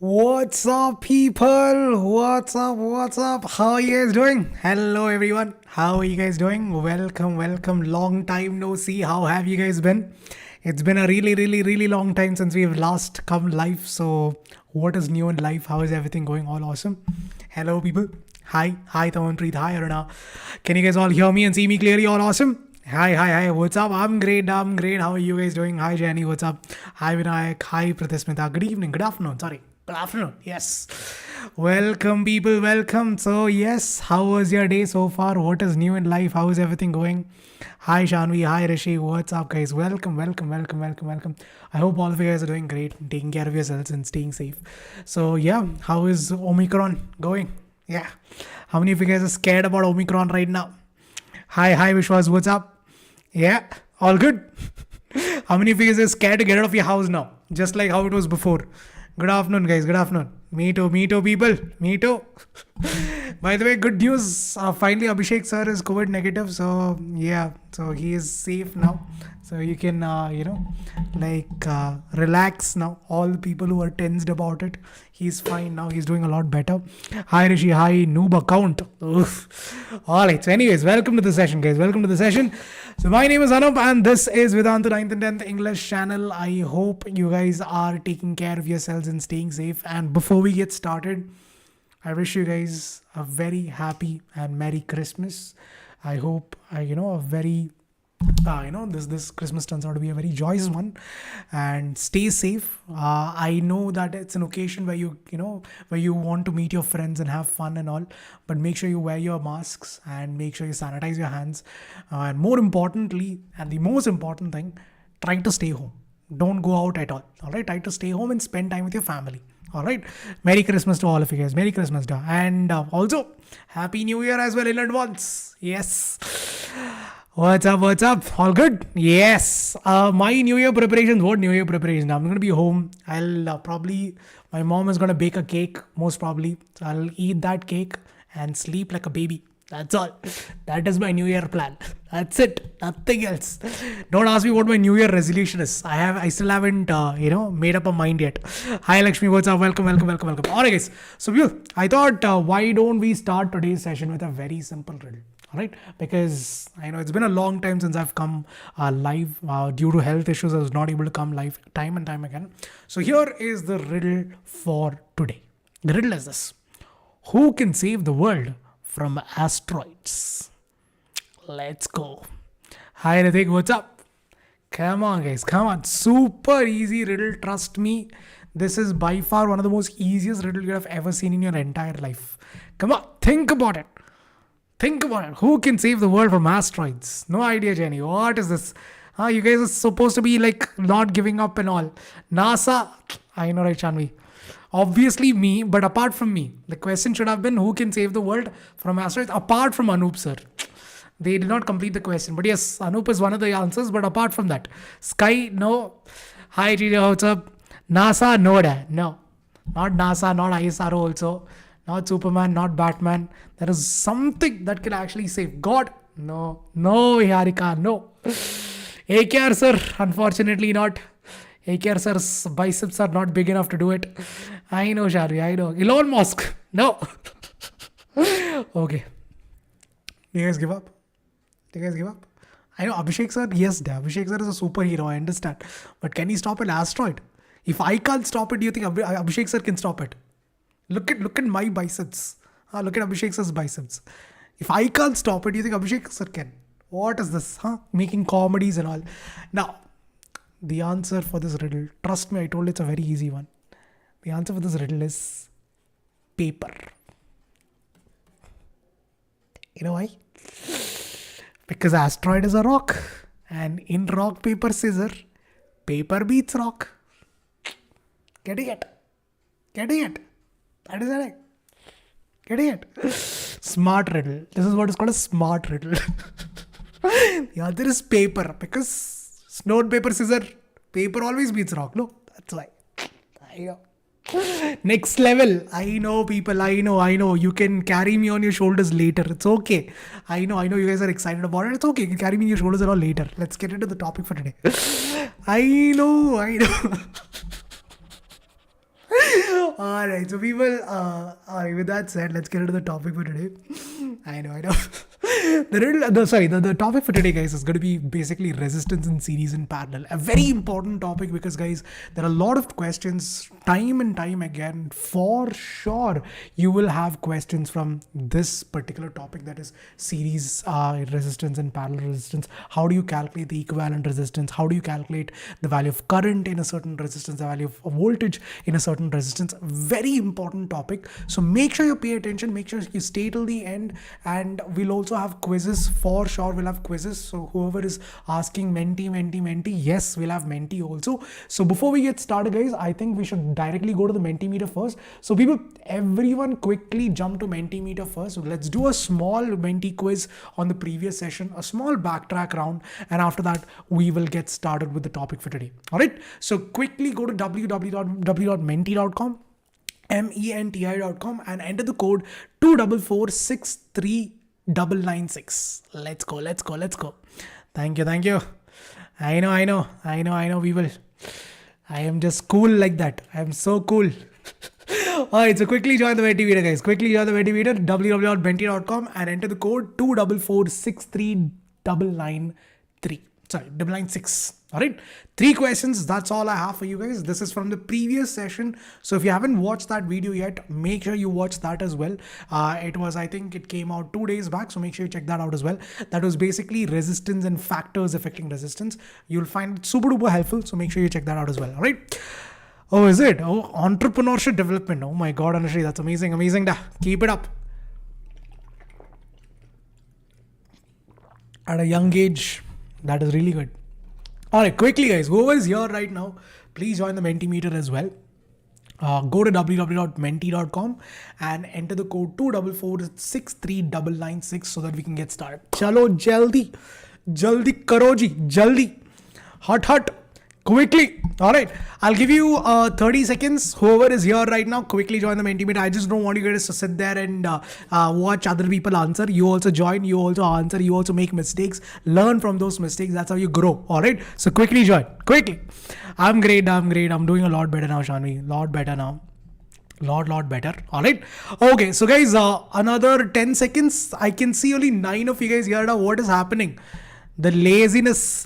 What's up, people? What's up? What's up? How are you guys doing? Hello, everyone. How are you guys doing? Welcome, welcome. Long time no see. How have you guys been? It's been a really long time since we've last come live. So, what is new in life? How is everything going? All awesome. Hello, people. Hi, Tamanpreet. Hi, Aruna. Can you guys all hear me and see me clearly? All awesome. Hi. What's up? I'm great. How are you guys doing? Hi, Jenny. What's up? Hi, Vinayak. Hi, Pratismita. Good evening. Good afternoon. Sorry. Good afternoon. Yes. Welcome, people. Welcome. So, yes, how was your day so far? What is new in life? How is everything going? Hi, Shanvi. Hi, Rishi. What's up, guys? Welcome. I hope all of you guys are doing great, taking care of yourselves and staying safe. So, yeah, how is Omicron going? Yeah. How many of you guys are scared about Omicron right now? Hi, Vishwas. What's up? Yeah, all good. How many of you guys are scared to get out of your house now? Just like how it was before. Good afternoon, guys. Good afternoon. Me too, people. Me too. By the way, good news. Finally, Abhishek sir is COVID negative. So, yeah. So, he is safe now. So, you can, relax now. All the people who are tensed about it, he's fine now. He's doing a lot better. Hi, Rishi. Hi, noob account. Oof. All right. So, anyways, welcome to the session, guys. Welcome to the session. So, my name is Anoop, and this is Vedantu 9th and 10th English channel. I hope you guys are taking care of yourselves and staying safe. And before we get started, I wish you guys a very happy and Merry Christmas. I hope, a very this Christmas turns out to be a very joyous one, and stay safe. I know that it's an occasion where where you want to meet your friends and have fun and all, but make sure you wear your masks and make sure you sanitize your hands, and more importantly, and the most important thing, try to stay home. Don't go out at all right, try to stay home and spend time with your family. All right. Merry Christmas to all of you guys. Merry Christmas. And also, Happy New Year as well in advance. Yes. What's up? All good? Yes. My New Year preparations. What New Year preparations? I'm going to be home. I'll my mom is going to bake a cake, most probably. So I'll eat that cake and sleep like a baby. That's all. That is my New Year plan. That's it. Nothing else. Don't ask me what my New Year resolution is. I still haven't, made up a mind yet. Hi, Lakshmi. What's up? Welcome. All right, guys. So, I thought, why don't we start today's session with a very simple riddle? All right, because I know it's been a long time since I've come live due to health issues. I was not able to come live time and time again. So here is the riddle for today. The riddle is this: who can save the world from asteroids? Let's go. Hi, Ritik. What's up? Come on, guys. Come on. Super easy riddle. Trust me. This is by far one of the most easiest riddle you have ever seen in your entire life. Come on. Think about it. Who can save the world from asteroids? No idea, Jenny. What is this? You guys are supposed to be like not giving up and all. NASA. I know, right, Shanvi? Obviously me, but apart from me. The question should have been who can save the world from asteroids apart from Anoop Sir. They did not complete the question. But yes, Anoop is one of the answers. But apart from that, Sky, no. Hi, Gina, what's up? NASA, no. No. Not NASA, not ISRO also. Not Superman, not Batman. There is something that can actually save God. No, Harika, no. AKR sir, unfortunately not. AKR sir's biceps are not big enough to do it. I know, Shari, I know. Elon Musk, no. Okay. Do you guys give up? I know Abhishek sir, yes, Abhishek sir is a superhero, I understand. But can he stop an asteroid? If I can't stop it, do you think Abhishek sir can stop it? Look at my biceps. Look at Abhishek sir's biceps. If I can't stop it, do you think Abhishek sir can? What is this? Making comedies and all. Now, the answer for this riddle, trust me, I told you it's a very easy one. The answer for this riddle is paper. You know why? Because asteroid is a rock. And in rock, paper, scissor, paper beats rock. Getting it? That is it. Getting it? Smart riddle. This is what is called a smart riddle. The other is paper. Because stone, paper, scissor, paper always beats rock. No, that's why. I know. Next level. I know, people. I know. You can carry me on your shoulders later. It's okay. I know you guys are excited about it. It's okay. You can carry me on your shoulders and all later. Let's get into the topic for today. I know. All right, so we will. All right, with that said, let's get into the topic for today. I know. The topic for today, guys, is going to be basically resistance in series and parallel. A very important topic because, guys, there are a lot of questions time and time again. For sure, you will have questions from this particular topic, that is series resistance and parallel resistance. How do you calculate the equivalent resistance? How do you calculate the value of current in a certain resistance, the value of voltage in a certain resistance? Very important topic. So make sure you pay attention, make sure you stay till the end, and we'll also have quizzes. For sure we'll have quizzes. So whoever is asking Menti, yes, we'll have Menti also. So before we get started, guys, I think we should directly go to the Mentimeter first. So everyone quickly jump to Mentimeter first. So let's do a small Menti quiz on the previous session, a small backtrack round, and after that we will get started with the topic for today. All right, so quickly go to www.menti.com, menti.com, and enter the code 244639996. Let's go. Thank you. I know. We will. I am just cool like that. I am so cool. Alright, so quickly join the Mentimeter, guys. Quickly join the Mentimeter, www.menti.com, and enter the code 244639993. Sorry, 996. Alright, 3 questions. That's all I have for you guys. This is from the previous session. So if you haven't watched that video yet, make sure you watch that as well. I think it came out 2 days back. So make sure you check that out as well. That was basically resistance and factors affecting resistance. You'll find it super duper helpful. So make sure you check that out as well. Alright. Oh, is it? Oh, entrepreneurship development. Oh my God, Anushree, that's amazing. Da. Keep it up. At a young age, that is really good. All right, quickly, guys, whoever is here right now, please join the Mentimeter as well. Go to www.menti.com and enter the code 244639996 so that we can get started. Chalo, jaldi karo ji, jaldi. Hot. Quickly. All right. I'll give you 30 seconds. Whoever is here right now, quickly join the Mentimeter. I just don't want you guys to sit there and watch other people answer. You also join. You also answer. You also make mistakes. Learn from those mistakes. That's how you grow. All right. So quickly join. Quickly. I'm great. I'm doing a lot better now, Shanvi. Lot better now. Lot better. All right. Okay. So guys, another 10 seconds. I can see only 9 of you guys here now. What is happening? The laziness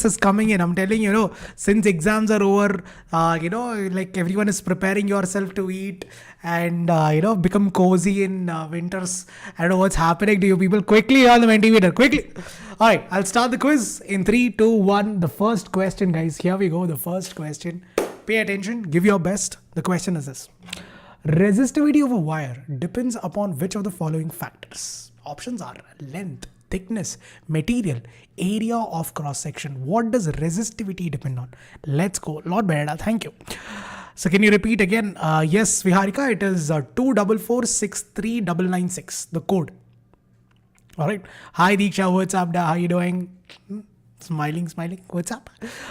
is coming in. I'm telling you, since exams are over, like everyone is preparing yourself to eat and, become cozy in winters. I don't know what's happening to you people. Quickly on the Mentimeter, quickly. All right, I'll start the quiz in 3, 2, 1. The first question, guys. Here we go. The first question. Pay attention. Give your best. The question is this. Resistivity of a wire depends upon which of the following factors? Options are length, thickness, material, area of cross section. What does resistivity depend on? Let's go. Lot better. Thank you. So can you repeat again? Yes, Viharika, it is 244639996, the code. All right. Hi Deeksha, what's up? How you doing? Smiling. What's up?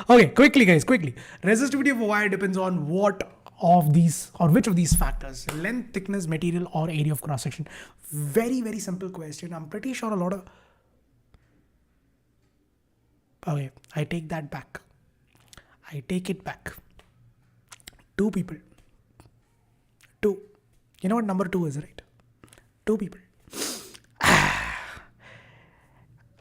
Okay, quickly guys, quickly. Resistivity of a wire depends on what of these or which of these factors? Length, thickness, material, or area of cross section. Very, very simple question. I'm pretty sure a lot of... Okay, I take that back. I take it back. 2 people. 2. You know what number 2 is, right? 2 people.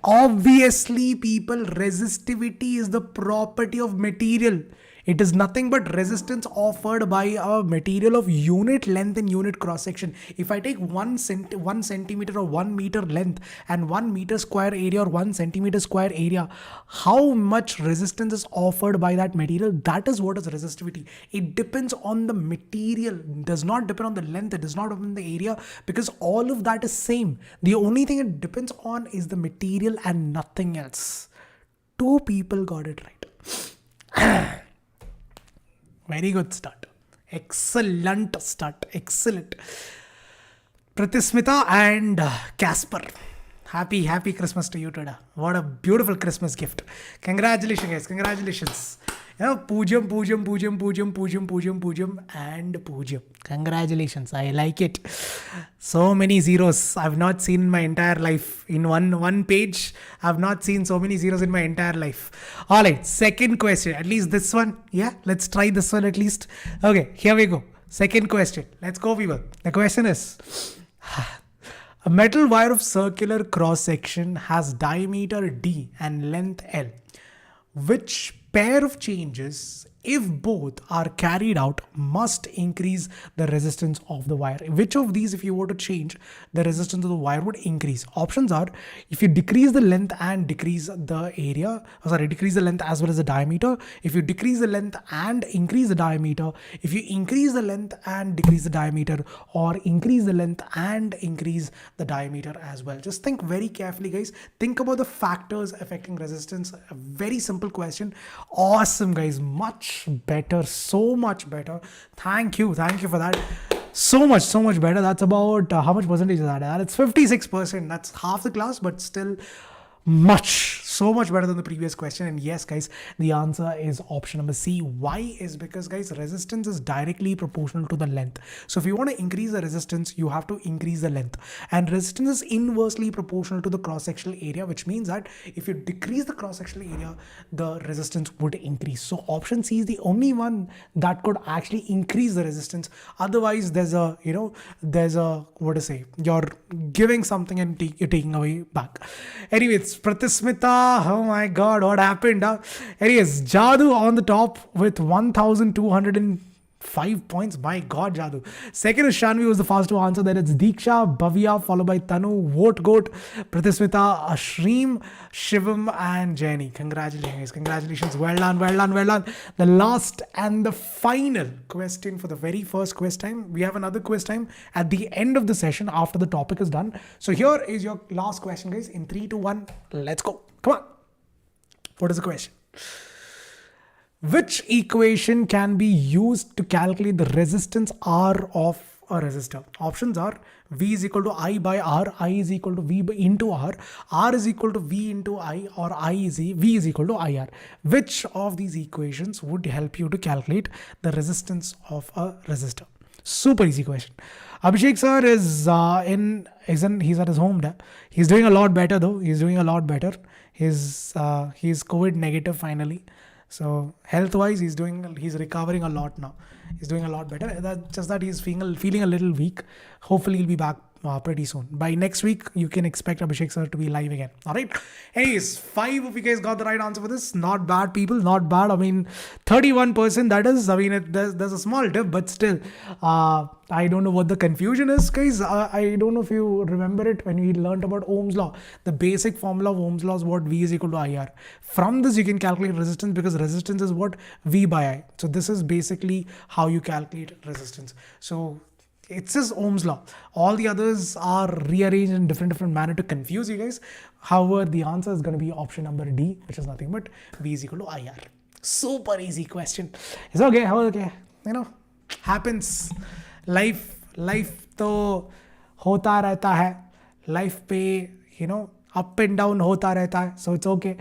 Obviously, people, resistivity is the property of material. It is nothing but resistance offered by a material of unit length and unit cross section. If I take 1 centimeter or 1 meter length and 1 meter square area or 1 centimeter square area, how much resistance is offered by that material? That is what is resistivity. It depends on the material. It does not depend on the length. It does not depend on the area, because all of that is same. The only thing it depends on is the material and nothing else. 2 people got it right. Very good start. Excellent start. Excellent. Pratismita and Casper. Happy Christmas to you today. What a beautiful Christmas gift. Congratulations, guys. Congratulations. Pujam, and pujam. Congratulations. I like it. So many zeros I've not seen in my entire life. In one page, I've not seen so many zeros in my entire life. All right. Second question. At least this one. Yeah. Let's try this one at least. Okay. Here we go. Second question. Let's go, people. The question is, a metal wire of circular cross section has diameter D and length L. Which pair of changes, if both are carried out, must increase the resistance of the wire? Which of these, if you were to change, the resistance of the wire would increase? Options are, if you decrease the length and decrease the area, decrease the length as well as the diameter. If you decrease the length and increase the diameter. If you increase the length and decrease the diameter, or increase the length and increase the diameter as well. Just think very carefully, guys. Think about the factors affecting resistance. A very simple question. Awesome, guys. Much better, so much better. Thank you for that. So much better. That's about how much percentage is that? It's 56%. That's half the class, but still so much better than the previous question. And yes, guys, the answer is option number C. Why? Is because, guys, resistance is directly proportional to the length. So if you want to increase the resistance, you have to increase the length, and resistance is inversely proportional to the cross-sectional area, which means that if you decrease the cross-sectional area, the resistance would increase. So option C is the only one that could actually increase the resistance. Otherwise, there's a what to say, you're giving something and you're taking away back. Anyways, Pratismita, oh my god, what happened? Anyways, Jadu on the top with 1,205 points. My god, Jadu. Second is Shanvi, was the first to answer. Then it's Diksha, Bhavya, followed by Tanu, Vote Goat, Pratismita, Ashreem, Shivam, and Jenny. Congratulations. Well done. The last and the final question for the very first quiz time. We have another quiz time at the end of the session after the topic is done. So here is your last question, guys. In 3, 2, 1, let's go. Come on. What is the question? Which equation can be used to calculate the resistance R of a resistor? Options are V is equal to I by R, I is equal to V into R is equal to V into I, or V is equal to IR. Which of these equations would help you to calculate the resistance of a resistor? Super easy question. Abhishek sir is he's at his home. He's doing a lot better though. He's COVID negative finally. So health-wise, he's recovering a lot now. He's doing a lot better. That's just that he's feeling a little weak. Hopefully, he'll be back pretty soon. By next week, you can expect Abhishek sir to be live again. All right. Anyways, 5 of you guys got the right answer for this. Not bad, people. Not bad. I mean, 31%. That is. I mean, there's a small dip, but still. I don't know what the confusion is, guys. I don't know if you remember it when we learned about Ohm's law. The basic formula of Ohm's law is what V is equal to IR. From this, you can calculate resistance because resistance is what? V by I. So this is basically how you calculate resistance. So it's just Ohm's law. All the others are rearranged in different manner to confuse you guys. However, the answer is going to be option number D, which is nothing but V is equal to IR. Super easy question. It's okay. How okay? Happens. Life तो होता रहता है. Life पे, up and down hota rehta hai, so it's okay.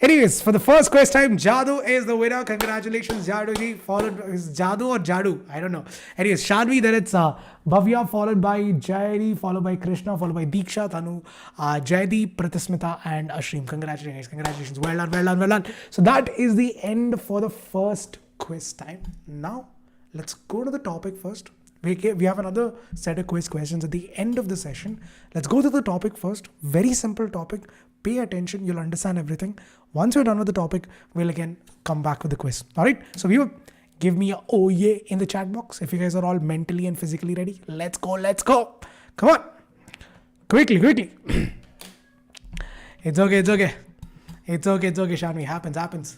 Anyways, for the first quiz time, Jadu is the winner. Congratulations, Jadu ji. Followed is Jadu or Jadu? I don't know. Anyways, Shanvi, then it's Bhavya, followed by Jayari, followed by Krishna, followed by Diksha, Tanu, Jaydeep, Pratismita, and Ashreem. Congratulations. Well done. So that is the end for the first quiz time. Now, let's go to the topic first. We have another set of quiz questions at the end of the session. Let's go to the topic first. Very simple topic. Pay attention. You'll understand everything. Once you're done with the topic, we'll again come back with the quiz. All right. So viewer, give me a oh yeah in the chat box if you guys are all mentally and physically ready. Let's go. Come on. Quickly. It's okay. Shanvi. Happens.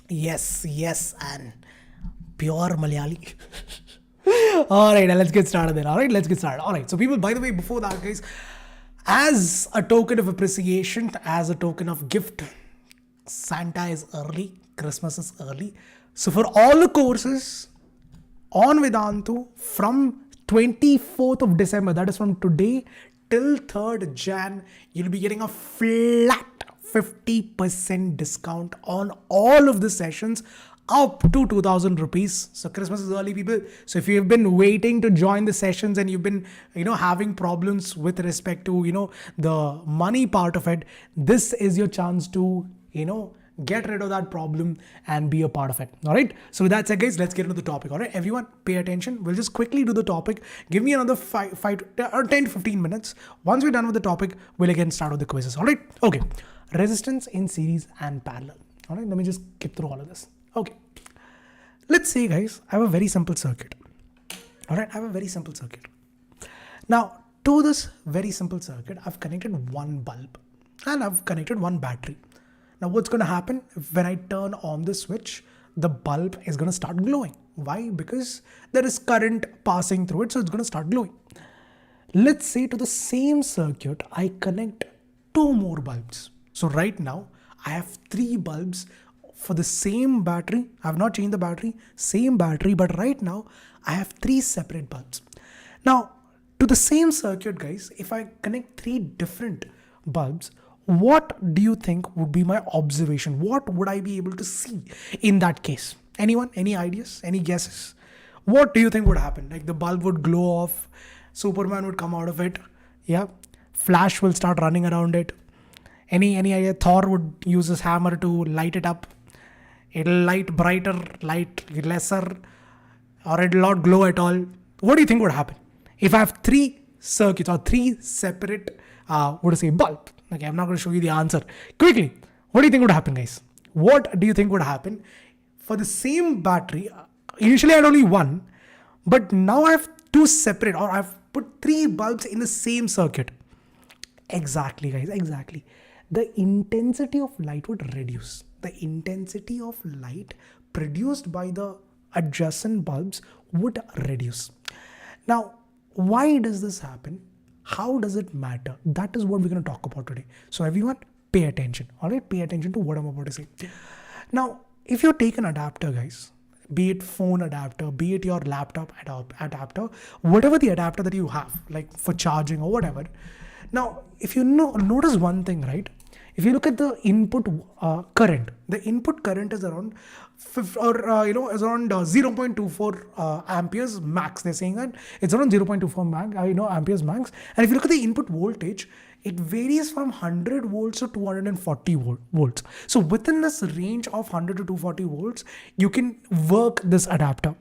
Yes, and pure Malayali. All right, let's get started then. All right, so people, by the way, before that, guys, as a token of appreciation, as a token of gift, Santa is early, Christmas is early. So for all the courses on Vedantu from 24th of December, that is from today till 3rd Jan, you'll be getting a flat 50% discount on all of the sessions up to 2,000 rupees. So Christmas is early, people. So if you've been waiting to join the sessions and you've been, having problems with respect to, the money part of it, this is your chance to, get rid of that problem and be a part of it. All right. So with that said, guys, let's get into the topic. All right, everyone, pay attention. We'll just quickly do the topic. Give me another 10 to 15 minutes. Once we're done with the topic, we'll again start with the quizzes. All right. Okay. Resistance in series and parallel. All right. Let me just skip through all of this. Okay. Let's say, guys, I have a very simple circuit. All right. I have a very simple circuit. Now, to this very simple circuit, I've connected one bulb and I've connected one battery. Now, what's going to happen when I turn on the switch? The bulb is going to start glowing. Why? Because there is current passing through it, so it's going to start glowing. Let's say to the same circuit, I connect two more bulbs. So right now, I have three bulbs for the same battery. I have not changed the battery, same battery, but right now I have three separate bulbs. Now, to the same circuit, guys, if I connect three different bulbs, what do you think would be my observation? What would I be able to see in that case? Anyone? Any ideas? Any guesses? What do you think would happen? Like the bulb would glow off, Superman would come out of it, yeah. Flash will start running around it. Any idea? Thor would use his hammer to light it up. It'll light brighter, light lesser, or it'll not glow at all. What do you think would happen? If I have three circuits or three separate, bulb. Okay, I'm not going to show you the answer. Quickly, what do you think would happen, guys? What do you think would happen for the same battery? Initially, I had only one, but now I have two separate, or I've put three bulbs in the same circuit. Exactly, guys, exactly. The intensity of light would reduce. The intensity of light produced by the adjacent bulbs would reduce. Now, why does this happen? How does it matter? That is what we're going to talk about today. So everyone, pay attention. All right, pay attention to what I'm about to say. Now, if you take an adapter, guys, be it phone adapter, be it your laptop adapter, whatever the adapter that you have, like for charging or whatever. Now, if you notice one thing, right? If you look at the input current, the input current is around is around 0.24 amperes max. They're saying that it's around 0.24 amperes max. And if you look at the input voltage, it varies from 100 volts to 240 volts. So within this range of 100 to 240 volts, you can work this adapter.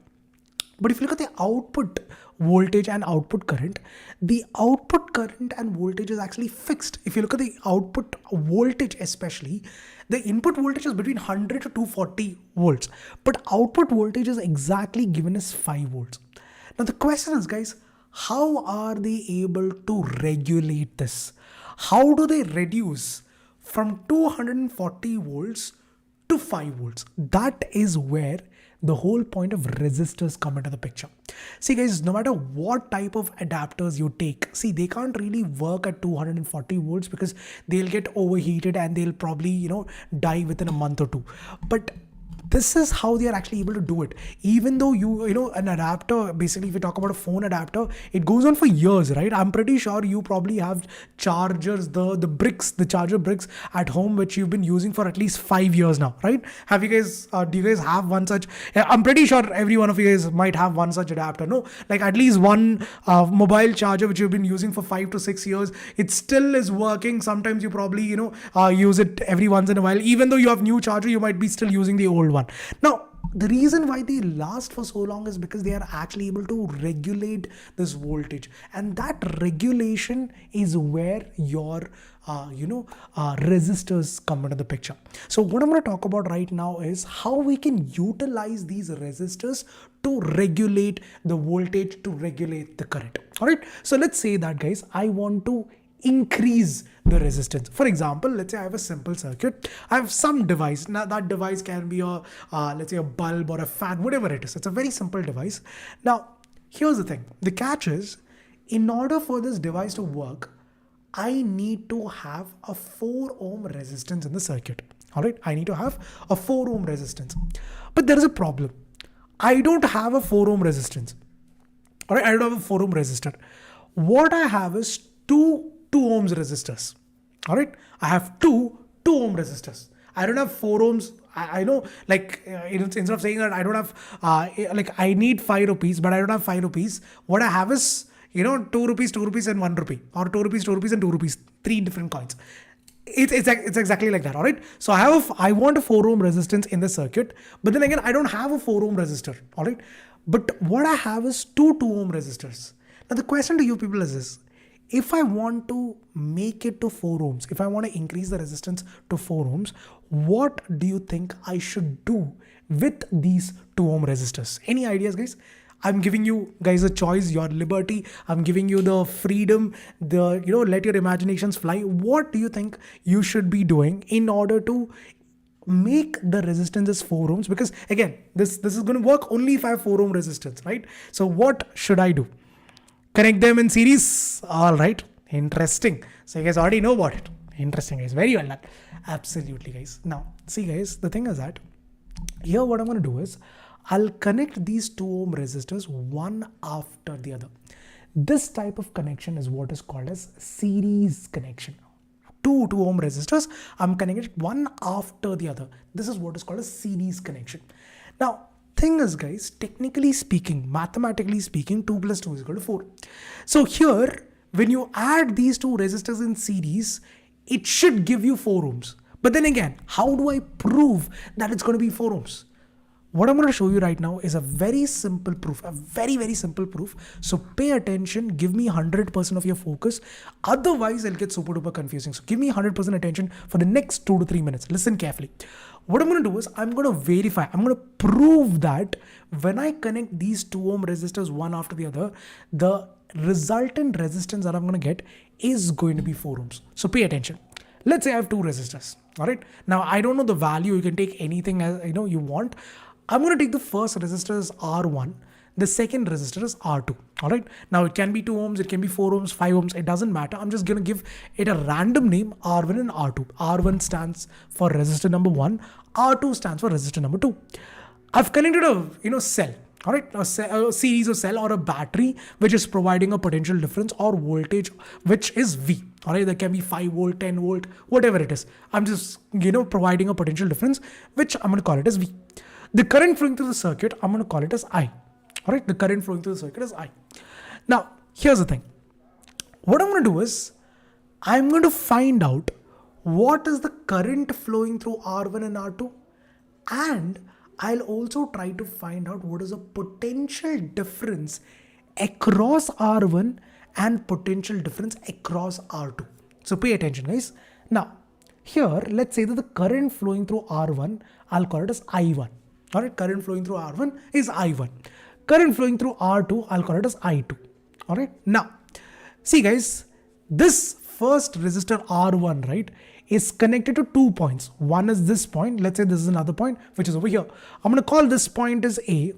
But if you look at the output voltage and output current, the output current and voltage is actually fixed. If you look at the output voltage especially, the input voltage is between 100 to 240 volts, but output voltage is exactly given as 5 volts. Now the question is, guys, how are they able to regulate this? How do they reduce from 240 volts to 5 volts? That is where the whole point of resistors come into the picture. See, guys, no matter what type of adapters you take, see, they can't really work at 240 volts because they'll get overheated and they'll probably, die within a month or two. But this is how they are actually able to do it. Even though an adapter, basically if you talk about a phone adapter, it goes on for years, right? I'm pretty sure you probably have chargers, the charger bricks at home, which you've been using for at least 5 years now, right? Have you guys, do you guys have one such? I'm pretty sure every one of you guys might have one such adapter, no? Like at least one mobile charger, which you've been using for 5 to 6 years. It still is working. Sometimes you probably, use it every once in a while. Even though you have new charger, you might be still using the old one. Now, the reason why they last for so long is because they are actually able to regulate this voltage, and that regulation is where your resistors come into the picture. So what I'm going to talk about right now is how we can utilize these resistors to regulate the voltage, to regulate the current. All right. So let's say that, guys, I want to increase the resistance. For example, let's say I have a simple circuit. I have some device. Now that device can be let's say a bulb or a fan, whatever it is. It's a very simple device. Now, here's the thing. The catch is, in order for this device to work, I need to have a 4 ohm resistance in the circuit. All right. I need to have a 4 ohm resistance. But there is a problem. I don't have a 4 ohm resistance. All right. I don't have a 4 ohm resistor. What I have is two 2 ohms resistors. All right. I have two 2 ohm resistors. I don't have 4 ohms. I know, like, instead of saying that I don't have, I need 5 rupees, but I don't have 5 rupees. What I have is, 2 rupees, 2 rupees and 1 rupee, or 2 rupees, 2 rupees and 2 rupees, 3 different coins. It's exactly like that. All right. So I want a 4 ohm resistance in the circuit, but then again I don't have a 4 ohm resistor. All right. But what I have is two ohm resistors. Now the question to you people is this: if I want to make it to 4 ohms, if I want to increase the resistance to 4 ohms, what do you think I should do with these 2 ohm resistors? Any ideas, guys? I'm giving you guys a choice, your liberty. I'm giving you the freedom, let your imaginations fly. What do you think you should be doing in order to make the resistance as 4 ohms? Because again, this is going to work only if I have 4 ohm resistance, right? So what should I do? Connect them in series. All right. Interesting. So you guys already know about it. Interesting, guys. Very well done. Absolutely, guys. Now, see, guys, the thing is that here what I'm going to do is I'll connect these 2 ohm resistors one after the other. This type of connection is what is called as series connection. Two ohm resistors, I'm connecting one after the other. This is what is called a series connection. Now, thing is, guys, technically speaking, mathematically speaking, 2 plus 2 is equal to 4. So here, when you add these 2 resistors in series, it should give you 4 ohms. But then again, how do I prove that it's going to be 4 ohms? What I'm going to show you right now is a very simple proof, a very, very simple proof. So pay attention, give me 100% of your focus. Otherwise, it'll get super duper confusing. So give me 100% attention for the next 2 to 3 minutes. Listen carefully. What I'm going to do is I'm going to verify, I'm going to prove that when I connect these 2 ohm resistors one after the other, the resultant resistance that I'm going to get is going to be 4 ohms. So pay attention. Let's say I have 2 resistors. All right. Now, I don't know the value. You can take anything as you want. I'm going to take the first resistor as R1. The second resistor is R2. All right. Now it can be 2 ohms, it can be 4 ohms, 5 ohms. It doesn't matter. I'm just going to give it a random name, R1 and R2. R1 stands for resistor number 1. R2 stands for resistor number 2. I've connected a cell. All right, a series of cell or a battery which is providing a potential difference or voltage which is V. All right, that can be 5 volt, 10 volt, whatever it is. I'm just providing a potential difference which I'm going to call it as V. The current flowing through the circuit, I'm going to call it as I. All right, the current flowing through the circuit is I. Now, here's the thing. What I'm going to do is, I'm going to find out what is the current flowing through R1 and R2. And I'll also try to find out what is the potential difference across R1 and potential difference across R2. So pay attention, guys. Now, here, let's say that the current flowing through R1, I'll call it as I1. All right, current flowing through R1 is I1. Current flowing through R2, I'll call it as I2. All right. Now, see guys, this first resistor R1, right, is connected to 2 points. One is this point. Let's say this is another point, which is over here. I'm going to call this point as A,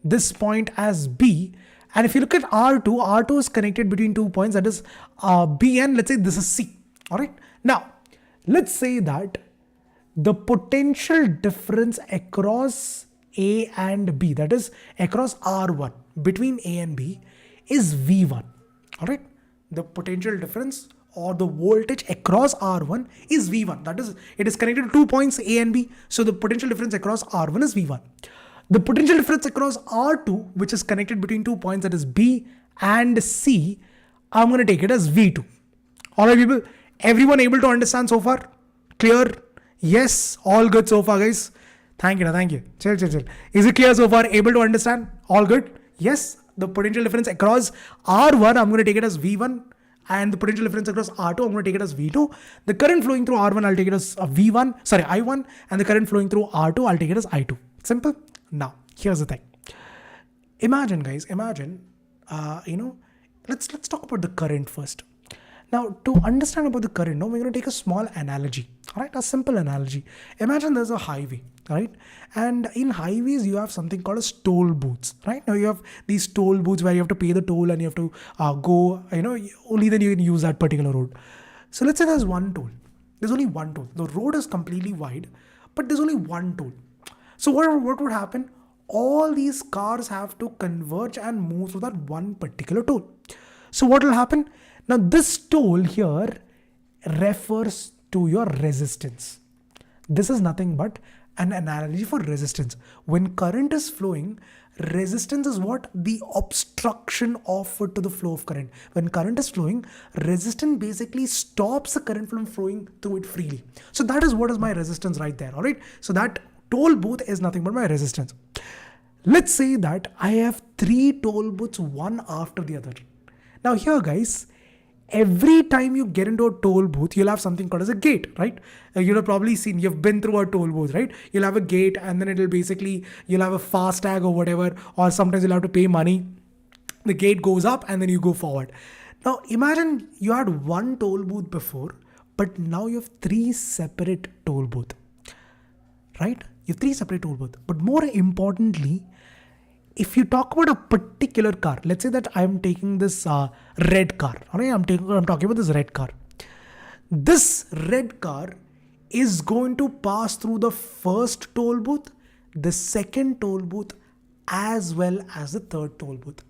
this point as B. And if you look at R2, R2 is connected between 2 points, that is B, and let's say this is C. All right. Now, let's say that the potential difference across A and B, that is across R1 between A and B, is V1. All right. The potential difference or the voltage across R1 is V1. That is, it is connected to 2 points A and B. So the potential difference across R1 is V1. The potential difference across R2, which is connected between 2 points, that is B and C, I'm going to take it as V2. All right, people. Everyone able to understand so far? Clear? Yes. All good so far, guys. Thank you. Thank you. Chill. Is it clear so far? Able to understand? All good? Yes. The potential difference across R1, I'm going to take it as V1. And the potential difference across R2, I'm going to take it as V2. The current flowing through R1, I'll take it as I1. And the current flowing through R2, I'll take it as I2. Simple. Now, here's the thing. Imagine, guys, let's talk about the current first. Now, to understand about the current, we're going to take a small analogy, all right? A simple analogy. Imagine there's a highway, right? And in highways, you have something called as toll booths, right? Now, you have these toll booths where you have to pay the toll and you have to go, only then you can use that particular road. So let's say there's one toll. There's only one toll. The road is completely wide, but there's only one toll. So what would happen? All these cars have to converge and move through that one particular toll. So what will happen? Now this toll here refers to your resistance. This is nothing but an analogy for resistance. When current is flowing, resistance is what? The obstruction offered to the flow of current. When current is flowing, resistance basically stops the current from flowing through it freely. So that is what is my resistance right there. All right. So that toll booth is nothing but my resistance. Let's say that I have 3 toll booths, one after the other. Now here, guys, every time you get into a toll booth, you'll have something called as a gate, right? You'll have probably seen, you've been through a toll booth, right? You'll have a gate, and then it'll basically, you'll have a fast tag or whatever, or sometimes you'll have to pay money. The gate goes up and then you go forward. Now imagine you had one toll booth before, but now you have 3 separate toll booths, right? You have 3 separate toll booths. But more importantly, if you talk about a particular car, let's say that I'm taking this red car. All right, I'm talking about this red car. This red car is going to pass through the first toll booth, the second toll booth, as well as the third toll booth.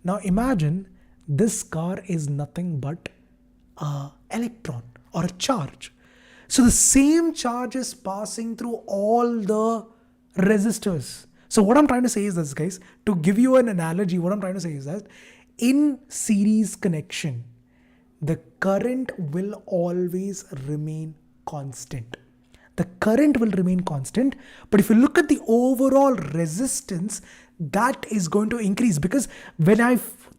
Now imagine this car is nothing but an electron or a charge. So the same charge is passing through all the resistors. So what I'm trying to say is this, guys, to give you an analogy, what I'm trying to say is that in series connection, the current will always remain constant. The current will remain constant, but if you look at the overall resistance, that is going to increase, because when I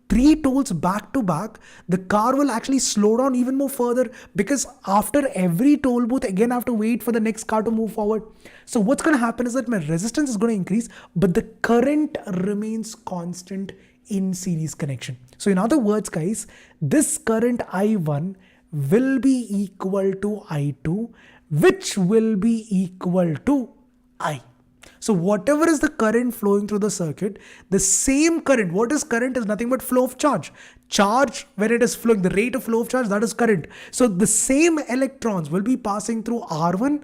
3 tolls back to back, the car will actually slow down even more further, because after every toll booth, again I have to wait for the next car to move forward. So what's going to happen is that my resistance is going to increase, but the current remains constant in series connection. So in other words, guys, this current I1 will be equal to I2, which will be equal to I. So whatever is the current flowing through the circuit, the same current, what is current is nothing but flow of charge. Charge, when it is flowing, the rate of flow of charge, that is current. So the same electrons will be passing through R1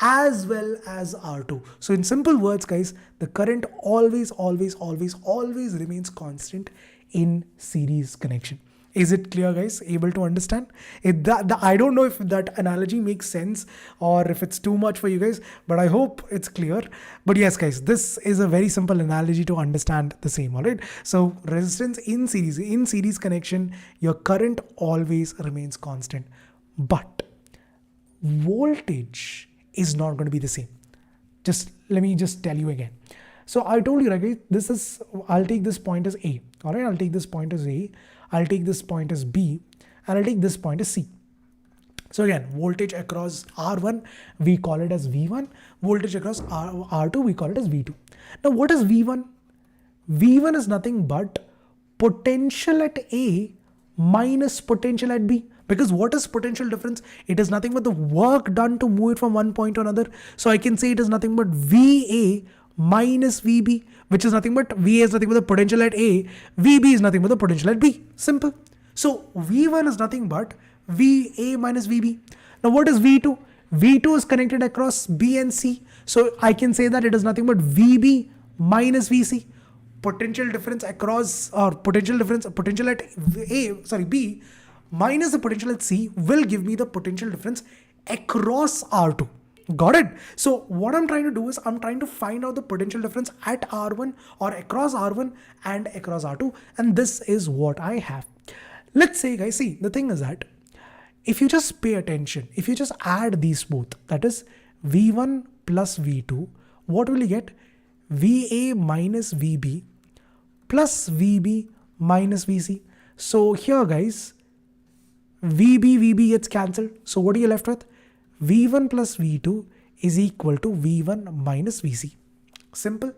as well as R2. So in simple words, guys, the current always remains constant in series connection. Is it clear, guys? Able to understand? I don't know if that analogy makes sense or if it's too much for you guys, but I hope it's clear. But yes, guys, this is a very simple analogy to understand the same, all right? So resistance in series connection, your current always remains constant, but voltage is not going to be the same. Let me tell you again. So I told you, right, I'll take this point as A, all right? I'll take this point as A. I'll take this point as B, and I'll take this point as C. So again, voltage across R1, we call it as V1. Voltage across R2, we call it as V2. Now what is V1? V1 is nothing but potential at A minus potential at B. Because what is potential difference? It is nothing but the work done to move it from one point to another. So I can say it is nothing but VA minus VB, which is nothing but VA is nothing but the potential at A, VB is nothing but the potential at B. Simple. So V1 is nothing but VA minus VB. Now what is V2? V2 is connected across B and C. So I can say that it is nothing but VB minus VC. Potential difference across, or potential at B minus the potential at C will give me the potential difference across R2. Got it? So what I'm trying to do is I'm trying to find out the potential difference at R1 or across R1 and across R2. And this is what I have. Let's say, guys, see, the thing is that if you just pay attention, if you just add these both, that is V1 plus V2, what will you get? VA minus VB plus VB minus VC. So here, guys, VB gets cancelled. So what are you left with? V1 plus V2 is equal to V1 minus VC. Simple.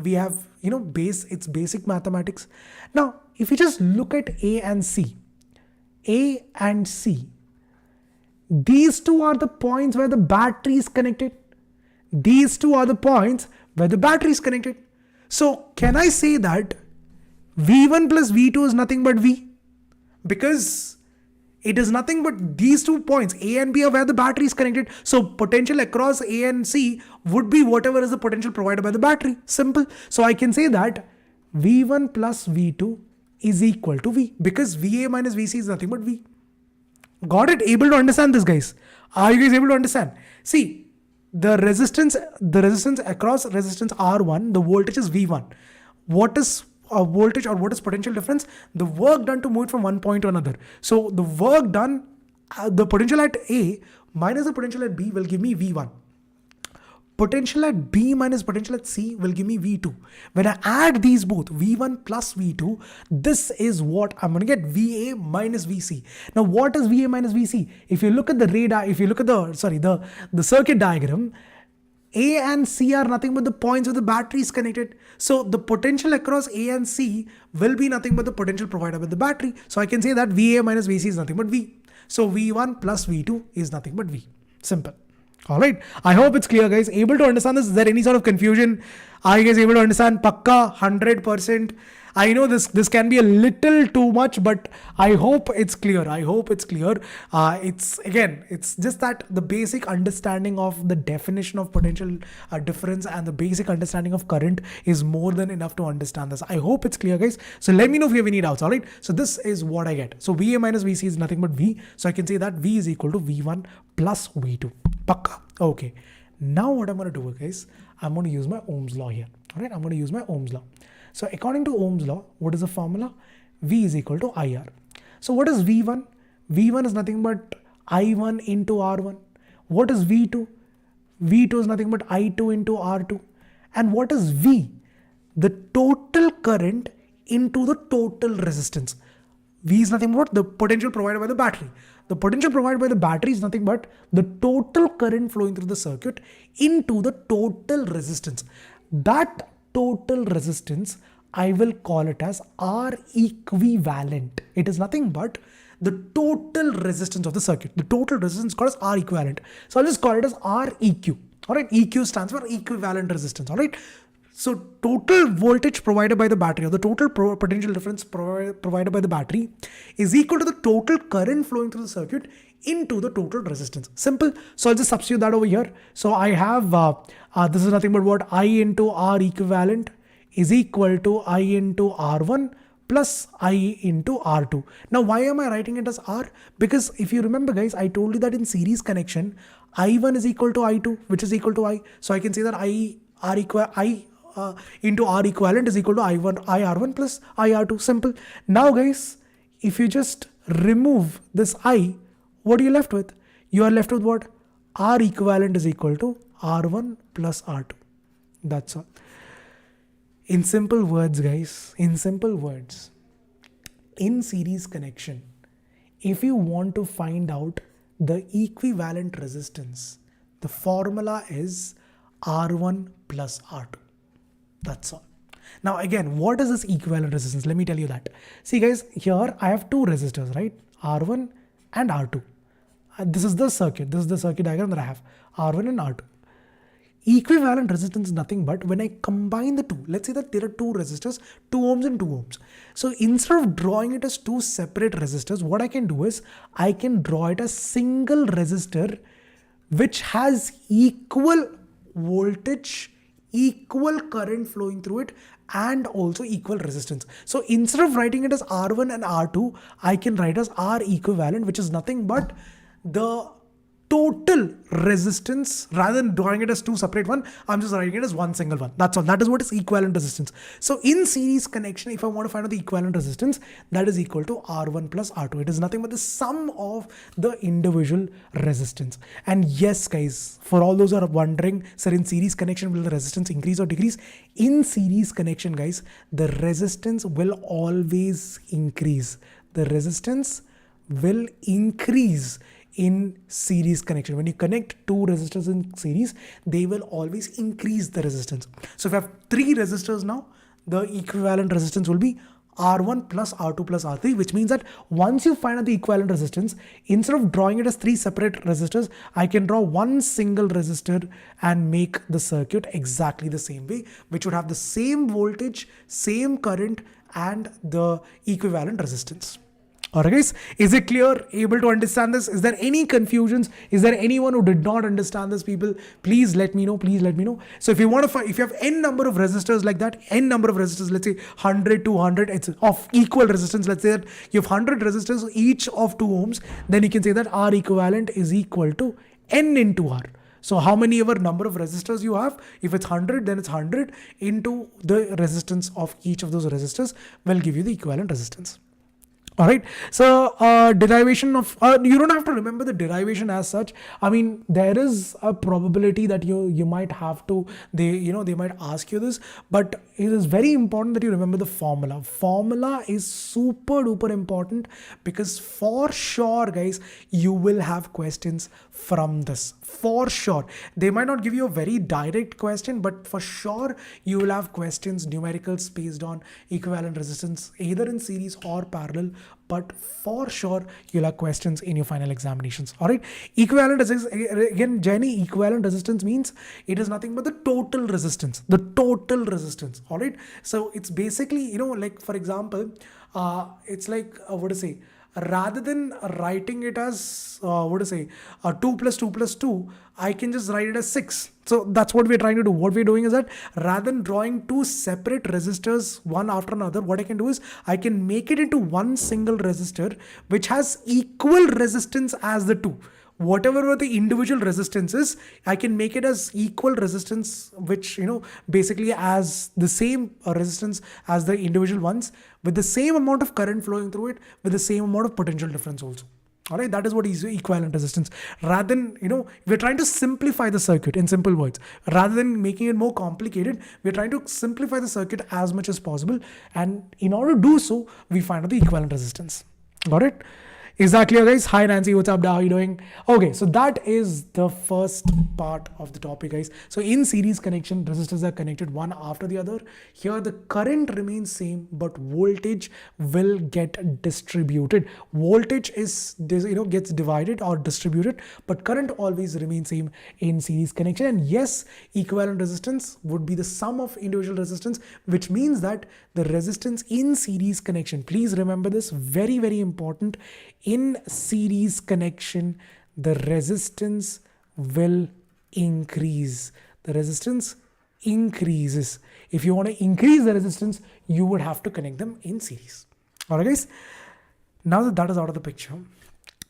We have, it's basic mathematics. Now, if you just look at A and C, these two are the points where the battery is connected. These two are the points where the battery is connected. So can I say that V1 plus V2 is nothing but V? Because it is nothing but these 2 points, A and B, are where the battery is connected. So potential across A and C would be whatever is the potential provided by the battery. Simple. So I can say that V1 plus V2 is equal to V, because VA minus VC is nothing but V. Got it? Able to understand this, guys? Are you guys able to understand? See, the resistance across resistance R1, the voltage is V1. What is voltage or what is potential difference? The work done to move it from one point to another. So the work done, the potential at A minus the potential at B will give me V1. Potential at B minus potential at C will give me V2. When I add these both, V1 plus V2, this is what I'm going to get, VA minus VC. Now, what is VA minus VC? If you look at the radar, if you look at the circuit diagram, A and C are nothing but the points where the battery is connected. So the potential across A and C will be nothing but the potential provided by the battery. So I can say that VA minus VC is nothing but V. So V1 plus V2 is nothing but V. Simple. All right. I hope it's clear, guys. Able to understand this? Is there any sort of confusion? Are you guys able to understand? Pakka, 100%. I know this can be a little too much, but I hope it's clear. I hope it's clear. It's just that the basic understanding of the definition of potential difference and the basic understanding of current is more than enough to understand this. I hope it's clear, guys. So let me know if you have any doubts. All right. So this is what I get. So VA minus VC is nothing but V. So I can say that V is equal to V1 plus V2. Pakka. Okay. Now what I'm going to do, guys, I'm going to use my Ohm's law here. All right. I'm going to use my Ohm's law. So according to Ohm's law, what is the formula? V is equal to IR. So what is V1? V1 is nothing but I1 into R1. What is V2? V2 is nothing but I2 into R2. And what is V? The total current into the total resistance. V is nothing but the potential provided by the battery. The potential provided by the battery is nothing but the total current flowing through the circuit into the total resistance. That total resistance, I will call it as R equivalent. It is nothing but the total resistance of the circuit. The total resistance called as R equivalent. So I'll just call it as REQ. All right. EQ stands for equivalent resistance. All right. So total voltage provided by the battery or the total potential difference provided by the battery is equal to the total current flowing through the circuit into the total resistance. Simple. So I'll just substitute that over here. So I have, this is nothing but what? I into R equivalent is equal to I into R1 plus I into R2. Now, why am I writing it as R? Because if you remember, guys, I told you that in series connection, I1 is equal to I2, which is equal to I. So I can say that I into R equivalent is equal to IR1 plus IR2. Simple. Now, guys, if you just remove this I, what are you left with? You are left with what? R equivalent is equal to R1 plus R2. That's all. In simple words, guys, in simple words, in series connection, if you want to find out the equivalent resistance, the formula is R1 plus R2. That's all. Now, again, what is this equivalent resistance? Let me tell you that. See, guys, here I have two resistors, right? R1 and R2. This is the circuit. This is the circuit diagram that I have. R1 and R2. Equivalent resistance is nothing but when I combine the two. Let's say that there are two resistors, 2 ohms and 2 ohms. So instead of drawing it as two separate resistors, what I can do is I can draw it as single resistor which has equal voltage, equal current flowing through it, and also equal resistance. So instead of writing it as R1 and R2, I can write as R equivalent, which is nothing but the total resistance. Rather than drawing it as two separate one, I'm just writing it as one single one. That's all. That is what is equivalent resistance. So in series connection, if I want to find out the equivalent resistance, that is equal to R1 plus R2. It is nothing but the sum of the individual resistance. And yes, guys, for all those who are wondering, sir, in series connection, will the resistance increase or decrease? In series connection, guys, the resistance will always increase. The resistance will increase in series connection. When you connect two resistors in series, they will always increase the resistance. So if I have three resistors now, the equivalent resistance will be R1 plus R2 plus R3, which means that once you find out the equivalent resistance, instead of drawing it as three separate resistors, I can draw one single resistor and make the circuit exactly the same way, which would have the same voltage, same current, and the equivalent resistance. Alright, guys, is it clear? Able to understand this? Is there any confusions? Is there anyone who did not understand this, people? Please let me know. Please let me know. So if you want to find, if you have n number of resistors like that, n number of resistors, let's say 100, 200, it's of equal resistance. Let's say that you have 100 resistors, each of 2 ohms. Then you can say that R equivalent is equal to n into R. So how many ever number of resistors you have, if it's 100, then it's 100 into the resistance of each of those resistors will give you the equivalent resistance. All right. So derivation of you don't have to remember the derivation as such. I mean, there is a probability that you might have to, they might ask you this, but it is very important that you remember the formula. Formula is super duper important, because for sure, guys, you will have questions from this. For sure. They might not give you a very direct question, but for sure you will have questions, numericals based on equivalent resistance, either in series or parallel. But for sure you'll have questions in your final examinations. All right. Equivalent resistance, again, Jenny, equivalent resistance means it is nothing but the total resistance. The total resistance. All right. So it's basically, like for example, it's like what to say. Rather than writing it as 2 plus 2 plus 2, I can just write it as 6. So that's what we're trying to do. What we're doing is that rather than drawing two separate resistors one after another, what I can do is I can make it into one single resistor which has equal resistance as the two. Whatever the individual resistance is, I can make it as equal resistance, which, basically as the same resistance as the individual ones, with the same amount of current flowing through it, with the same amount of potential difference also. All right, that is what is equivalent resistance. Rather than, we're trying to simplify the circuit in simple words. Rather than making it more complicated, we're trying to simplify the circuit as much as possible. And in order to do so, we find out the equivalent resistance. Got it? Is that clear, guys? Hi, Nancy. What's up? How are you doing? Okay, so that is the first part of the topic, guys. So in series connection, resistors are connected one after the other. Here, the current remains same, but voltage will get distributed. Voltage is, gets divided or distributed, but current always remains same in series connection. And yes, equivalent resistance would be the sum of individual resistance, which means that the resistance in series connection, please remember this, very, very important. In series connection, the resistance will increase. The resistance increases. If you want to increase the resistance, you would have to connect them in series. All right, guys. Now that is out of the picture.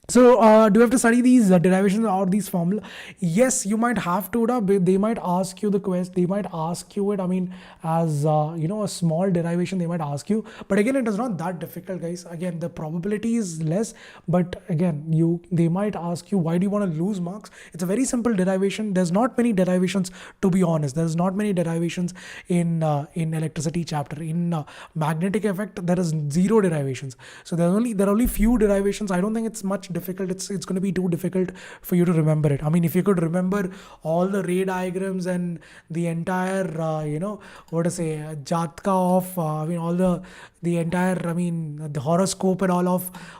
So do you have to study these derivations or these formula? Yes, you might have to. They might ask you the question. They might ask you it. I mean, as a small derivation, they might ask you. But again, it is not that difficult, guys. Again, the probability is less. But again, they might ask you, why do you want to lose marks? It's a very simple derivation. There's not many derivations, to be honest. There's not many derivations in electricity chapter. In magnetic effect, there is zero derivations. So there are only few derivations. I don't think it's much difficult. It's going to be too difficult for you to remember it. I mean, if you could remember all the ray diagrams and the entire jatka of all the entire the horoscope and all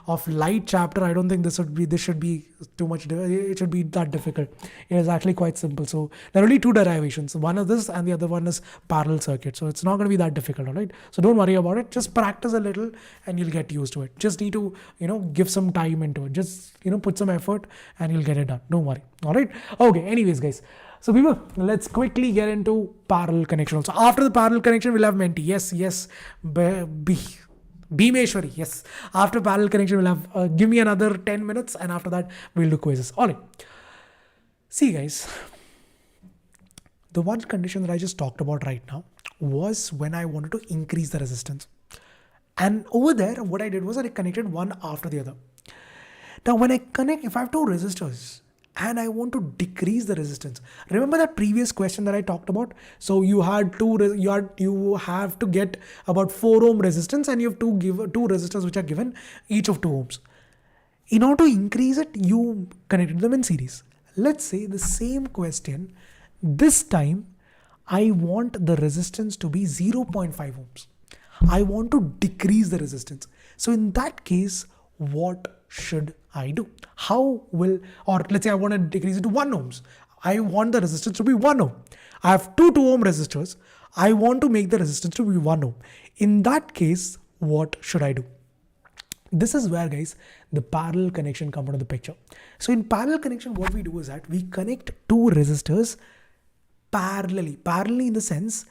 of light chapter, I don't think this should be too much. It should be that difficult. It is actually quite simple. So there are only two derivations. One is this and the other one is parallel circuit. So it's not going to be that difficult. All right. So don't worry about it. Just practice a little and you'll get used to it. Just need to give some time into it. Just put some effort and you'll get it done. Don't worry. All right. Okay. Anyways, guys. So people, let's quickly get into parallel connection. So after the parallel connection, we'll have Menti. Yes. Bhimeshwari. Yes. After parallel connection, we'll have, give me another 10 minutes and after that, we'll do quizzes. All right. See, guys, the one condition that I just talked about right now was when I wanted to increase the resistance. And over there, what I did was I connected one after the other. Now, when I connect, if I have two resistors, and I want to decrease the resistance. Remember that previous question that I talked about? So you have to get about 4 ohm resistance and you have to give two resistors which are given each of 2 ohms. In order to increase it, you connected them in series. Let's say the same question. This time, I want the resistance to be 0.5 ohms. I want to decrease the resistance. So in that case, what should I do? Let's say I want to decrease it to 1 ohms. I want the resistance to be 1 ohm. I have two 2 ohm resistors. I want to make the resistance to be 1 ohm. In that case, what should I do? This is where, guys, the parallel connection comes into the picture. So in parallel connection, what we do is that we connect two resistors parallelly. Parallelly in the sense,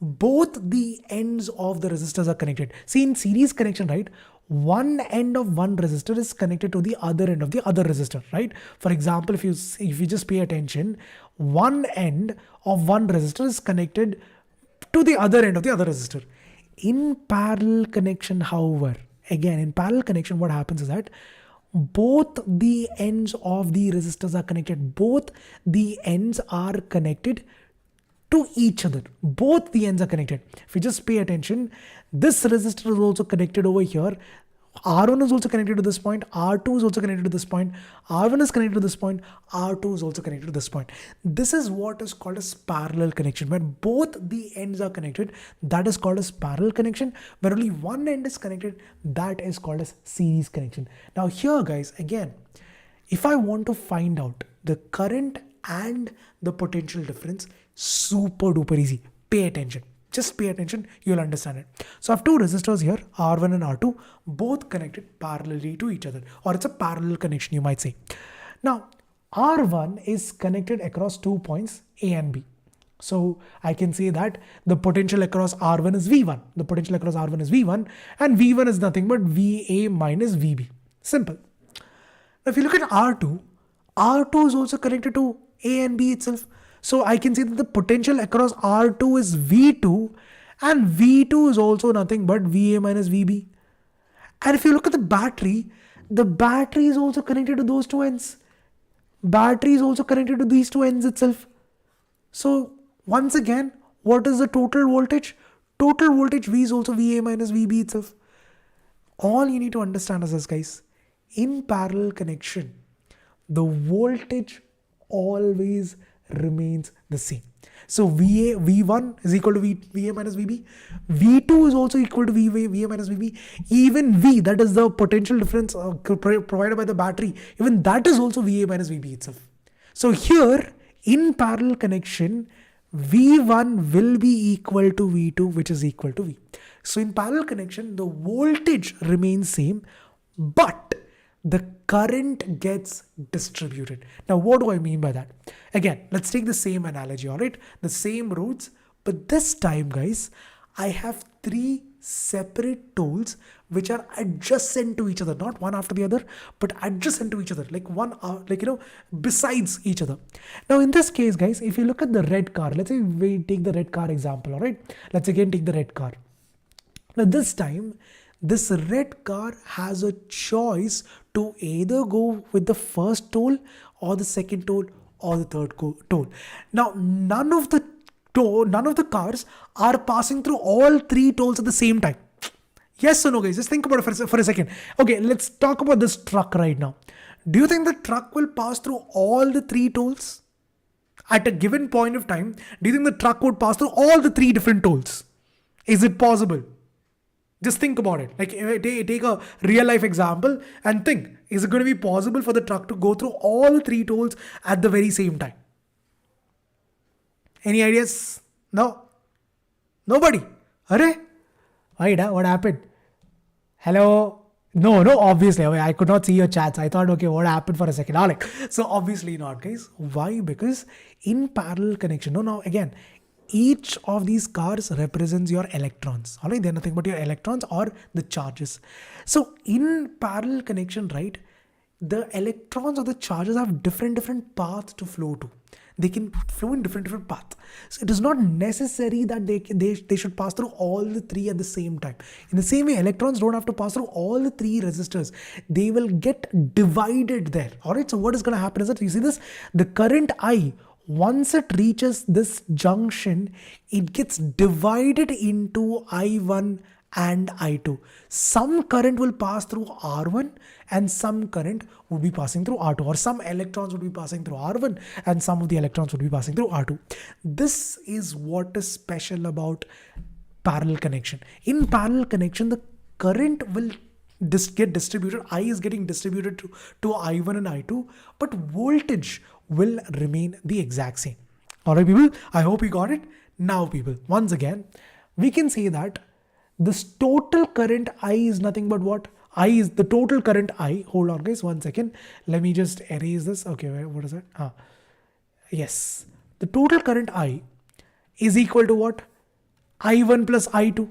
both the ends of the resistors are connected. See, in series connection, right? one end of one resistor is connected to the other end of the other resistor, right? For example, if you just pay attention, one end of one resistor is connected to the other end of the other resistor. In parallel connection, however, again, in parallel connection, what happens is that both the ends of the resistors are connected. Both the ends are connected to each other. Both the ends are connected. If you just pay attention, this resistor is also connected over here. R1 is also connected to this point. R2 is also connected to this point. R1 is connected to this point. R2 is also connected to this point. This is what is called as parallel connection. When both the ends are connected, that is called as parallel connection. When only one end is connected, that is called as series connection. Now here, guys, again, if I want to find out the current and the potential difference, super duper easy. Pay attention. Just pay attention, you'll understand it. So I have two resistors here, R1 and R2, both connected parallelly to each other, or it's a parallel connection, you might say. Now, R1 is connected across 2 points, A and B. So I can say that the potential across R1 is V1. The potential across R1 is V1, and V1 is nothing but VA minus VB. Simple. Now, if you look at R2, R2 is also connected to A and B itself. So I can say that the potential across R2 is V2, and V2 is also nothing but VA minus VB. And if you look at the battery is also connected to those two ends. Battery is also connected to these two ends itself. So once again, what is the total voltage? Total voltage V is also VA minus VB itself. All you need to understand is this, guys. In parallel connection, the voltage always remains the same. So V1 is equal to VA minus VB. V2 is also equal to VA minus VB. Even V, that is the potential difference provided by the battery, even that is also VA minus VB itself. So here, in parallel connection, V1 will be equal to V2, which is equal to V. So in parallel connection, the voltage remains same, but the current gets distributed. Now, what do I mean by that? Again, let's take the same analogy, all right? The same roads, but this time, guys, I have three separate tolls which are adjacent to each other, not one after the other, but adjacent to each other, like besides each other. Now, in this case, guys, if you look at the red car, let's say we take the red car example, all right? Let's again take the red car. Now, this time, this red car has a choice to either go with the first toll or the second toll or the third toll. Now, none of the cars are passing through all three tolls at the same time. Yes or no, guys? Just think about it for a second. Okay, let's talk about this truck right now. Do you think the truck will pass through all the three tolls? At a given point of time, do you think the truck would pass through all the three different tolls? Is it possible? Just think about it. Like, take a real life example and think, is it going to be possible for the truck to go through all three tolls at the very same time? Any ideas? No? Nobody? Arre? What happened? Hello? No, obviously. I could not see your chats. I thought, okay, what happened for a second? Alright. So obviously not, guys. Why? Because in parallel connection, now again, each of these cars represents your electrons. All right, they're nothing but your electrons or the charges. So in parallel connection, right, the electrons or the charges have different paths to flow to. They can flow in different paths. So it is not necessary that they should pass through all the three at the same time. In the same way, electrons don't have to pass through all the three resistors. They will get divided there. All right, so what is going to happen is that, you see this, the current I, once it reaches this junction, it gets divided into I1 and I2. Some current will pass through R1 and some current would be passing through R2, or some electrons would be passing through R1 and some of the electrons would be passing through R2. This is what is special about parallel connection. In parallel connection, the current will get distributed. I is getting distributed to I1 and I2, but voltage will remain the exact same. All right, people, I hope you got it. Now, people, once again, we can say that this total current I is nothing but what? I is the total current I. Hold on, guys, 1 second. Let me just erase this. Okay, what is that? Yes. The total current I is equal to what? I1 plus I2.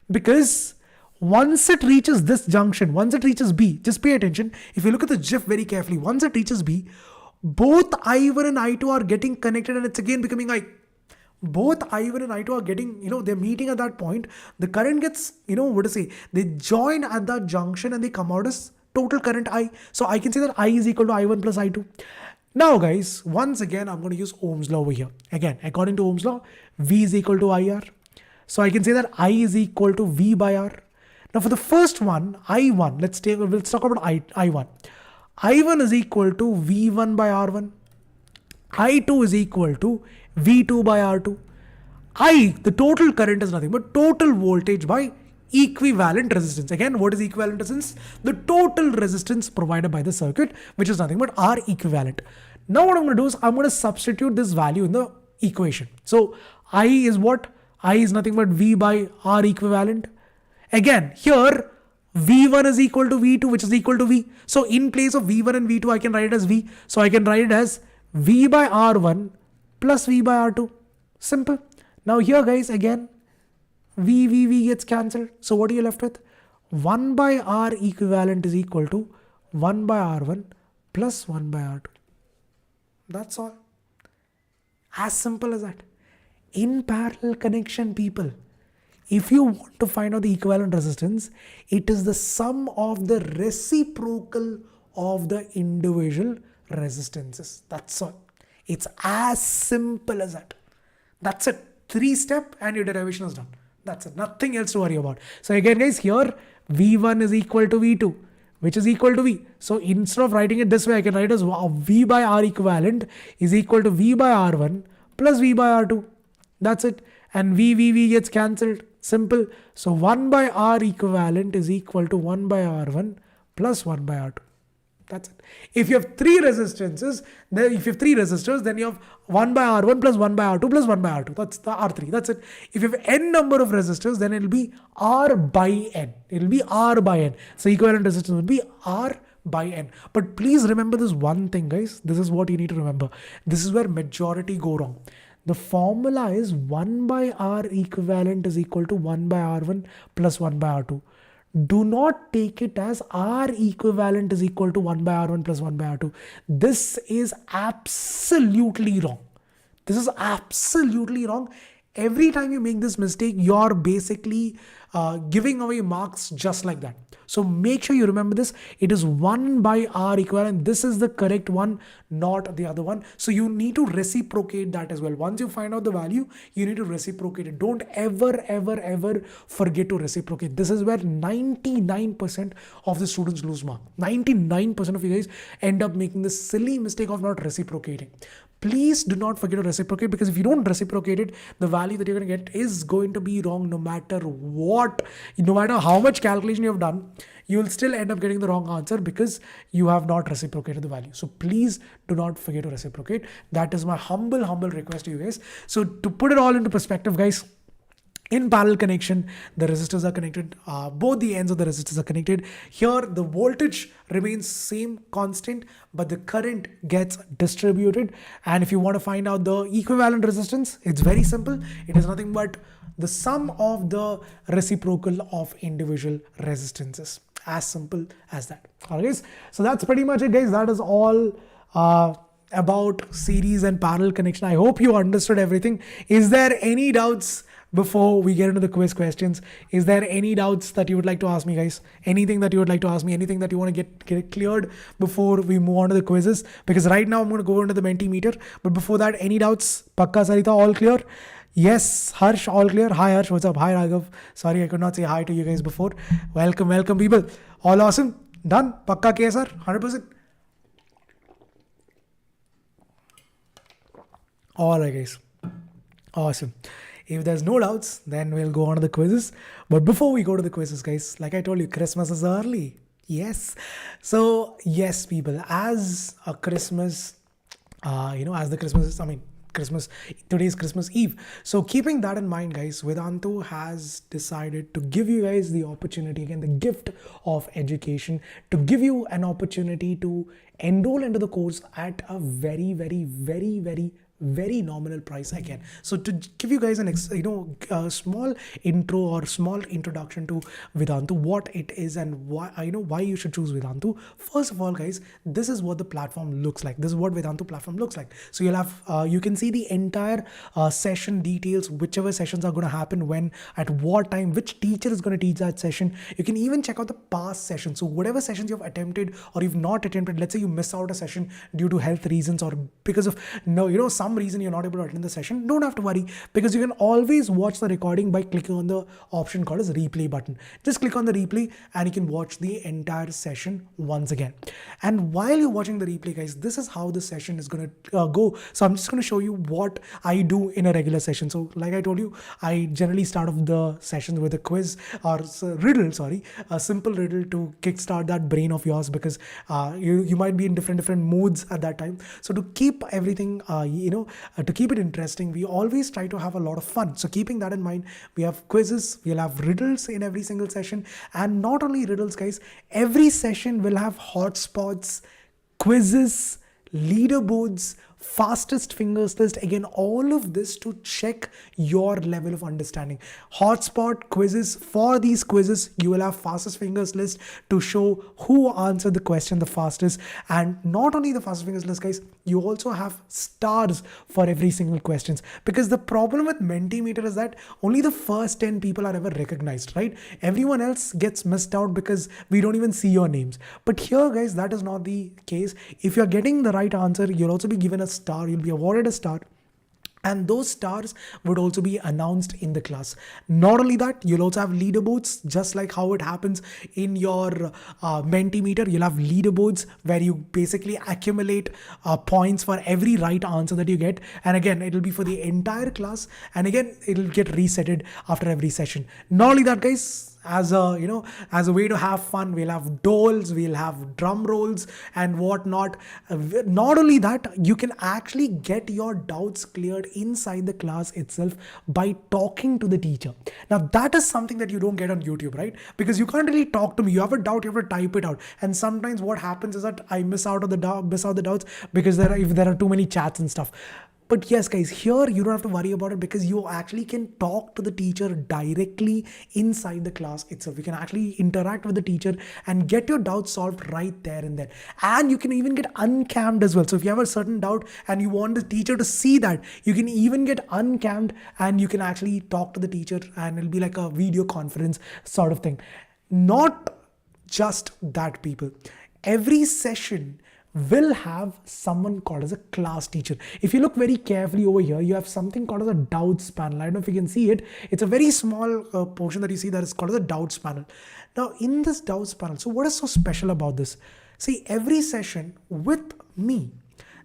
Because Once it reaches this junction, once it reaches B, just pay attention. If you look at the GIF very carefully, once it reaches B, both I1 and I2 are getting connected and it's again becoming I. Both I1 and I2 are getting, they're meeting at that point. The current gets, they join at that junction and they come out as total current I. So I can say that I is equal to I1 plus I2. Now guys, once again, I'm going to use Ohm's law over here. Again, according to Ohm's law, V is equal to IR. So I can say that I is equal to V by R. Now for the first one, I1, let's talk about I1. I1 is equal to V1 by R1. I2 is equal to V2 by R2. The total current is nothing but total voltage by equivalent resistance. Again, what is equivalent resistance? The total resistance provided by the circuit, which is nothing but R equivalent. Now what I'm going to do is I'm going to substitute this value in the equation. So I is what? I is nothing but V by R equivalent. Again, here V1 is equal to V2, which is equal to V. So in place of V1 and V2, I can write it as V. So I can write it as V by R1 plus V by R2. Simple. Now here guys, again, V gets cancelled. So what are you left with? 1 by R equivalent is equal to 1 by R1 plus 1 by R2. That's all. As simple as that. In parallel connection, people, if you want to find out the equivalent resistance, it is the sum of the reciprocal of the individual resistances. That's all. It's as simple as that. That's it. 3-step and your derivation is done. That's it. Nothing else to worry about. So again guys, here V1 is equal to V2, which is equal to V. So instead of writing it this way, I can write as V by R equivalent is equal to V by R1 plus V by R2. That's it. And V gets cancelled. Simple. So 1 by R equivalent is equal to 1 by R1 plus 1 by R2. That's it. If you have three resistors, then you have 1 by R1 plus 1 by R2 plus 1 by R2. That's the R3. That's it. If you have n number of resistors, then it will be R by n. It will be R by n. So equivalent resistance will be R by n. But please remember this one thing, guys. This is what you need to remember. This is where majority go wrong. The formula is 1 by R equivalent is equal to 1 by R1 plus 1 by R2. Do not take it as R equivalent is equal to 1 by R1 plus 1 by R2. This is absolutely wrong. This is absolutely wrong. Every time you make this mistake, you're basically giving away marks just like that. So make sure you remember this. It is 1 by R equivalent. This is the correct one, not the other one. So you need to reciprocate that as well. Once you find out the value, you need to reciprocate it. Don't ever forget to reciprocate. This is where 99% of the students lose mark. 99% of you guys end up making the silly mistake of not reciprocating. Please do not forget to reciprocate, because if you don't reciprocate it, the value that you're going to get is going to be wrong no matter what. No matter how much calculation you have done, you will still end up getting the wrong answer because you have not reciprocated the value. So please do not forget to reciprocate. That is my humble request to you guys. So to put it all into perspective, guys, in parallel connection, the resistors are connected. Both the ends of the resistors are connected. Here, the voltage remains same, constant, but the current gets distributed. And if you want to find out the equivalent resistance, it's very simple. It is nothing but the sum of the reciprocal of individual resistances. As simple as that. All right, guys. So that's pretty much it, guys. That is all about series and parallel connection. I hope you understood everything. Is there any doubts before we get into the quiz questions? Is there any doubts that you would like to ask me, guys? Anything that you would like to ask me? Anything that you want to get cleared before we move on to the quizzes? Because right now I'm going to go into the Mentimeter. But before that, any doubts? Pakka, Sarita, all clear? Yes, Harsh, all clear. Hi Harsh, what's up? Hi Raghav. Sorry, I could not say hi to you guys before. Welcome people. All awesome. Done. Pakka KSR, 100%. All right, guys. Awesome. If there's no doubts, then we'll go on to the quizzes. But before we go to the quizzes, guys, like I told you, Christmas is early. Yes. So yes, people, as a Christmas, today is Christmas Eve. So keeping that in mind, guys, Vedantu has decided to give you guys the opportunity, again, the gift of education, to give you an opportunity to enroll into the course at a very very nominal price again. So to give you guys small intro or small introduction to Vedantu, what it is and why you should choose Vedantu. First of all, guys, this is what the platform looks like. This is what Vedantu platform looks like. So you'll have you can see the entire session details, whichever sessions are going to happen when, at what time, which teacher is going to teach that session. You can even check out the past sessions. So whatever sessions you've attempted or you've not attempted, let's say you miss out a session due to health reasons or because of some reason you're not able to attend the session, don't have to worry, because you can always watch the recording by clicking on the option called as replay button. Just click on the replay and you can watch the entire session once again. And while you're watching the replay, guys, this is how the session is going to go. So I'm just going to show you what I do in a regular session. So like I told you, I generally start off the sessions with a quiz or a simple riddle to kickstart that brain of yours, because you might be in different moods at that time. So to keep everything to keep it interesting, we always try to have a lot of fun. So keeping that in mind, we have quizzes, we'll have riddles in every single session. And not only riddles, guys, every session will have hotspots, quizzes, leaderboards, fastest fingers list, again, all of this to check your level of understanding. Hotspot quizzes, for these quizzes you will have fastest fingers list to show who answered the question the fastest. And not only the fastest fingers list, guys, you also have stars for every single questions, because the problem with Mentimeter is that only the first 10 people are ever recognized, right? Everyone else gets missed out because we don't even see your names. But here, guys, that is not the case. If you're getting the right answer, you'll also be given a star, you'll be awarded a star, and those stars would also be announced in the class. Not only that, you'll also have leaderboards, just like how it happens in your Mentimeter. You'll have leaderboards where you basically accumulate points for every right answer that you get. And again, it'll be for the entire class. And again, it'll get resetted after every session. Not only that, guys, as a way to have fun, we'll have doles, we'll have drum rolls and whatnot. Not only that, you can actually get your doubts cleared inside the class itself by talking to the teacher. Now that is something that you don't get on YouTube, right? Because you can't really talk to me. You have a doubt, you have to type it out. And sometimes what happens is that I miss out the doubts because if there are too many chats and stuff. But yes, guys, here you don't have to worry about it, because you actually can talk to the teacher directly inside the class itself. You can actually interact with the teacher and get your doubts solved right there and then. And you can even get uncammed as well. So if you have a certain doubt and you want the teacher to see that, you can even get uncammed and you can actually talk to the teacher, and it'll be like a video conference sort of thing. Not just that, people. Every session will have someone called as a class teacher. If you look very carefully over here, you have something called as a doubts panel. I don't know if you can see it. It's a very small portion that you see that is called as a doubts panel. Now in this doubts panel, so what is so special about this? See, every session with me,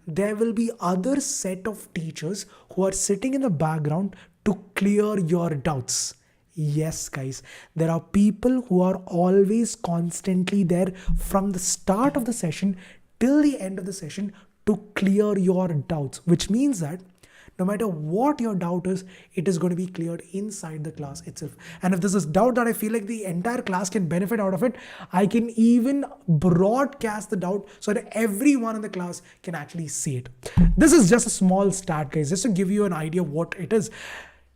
there will be other set of teachers who are sitting in the background to clear your doubts. Yes, guys, there are people who are always constantly there from the start of the session till the end of the session to clear your doubts, which means that no matter what your doubt is, it is going to be cleared inside the class itself. And if there's this doubt that I feel like the entire class can benefit out of it, I can even broadcast the doubt so that everyone in the class can actually see it. This is just a small stat, guys, just to give you an idea of what it is.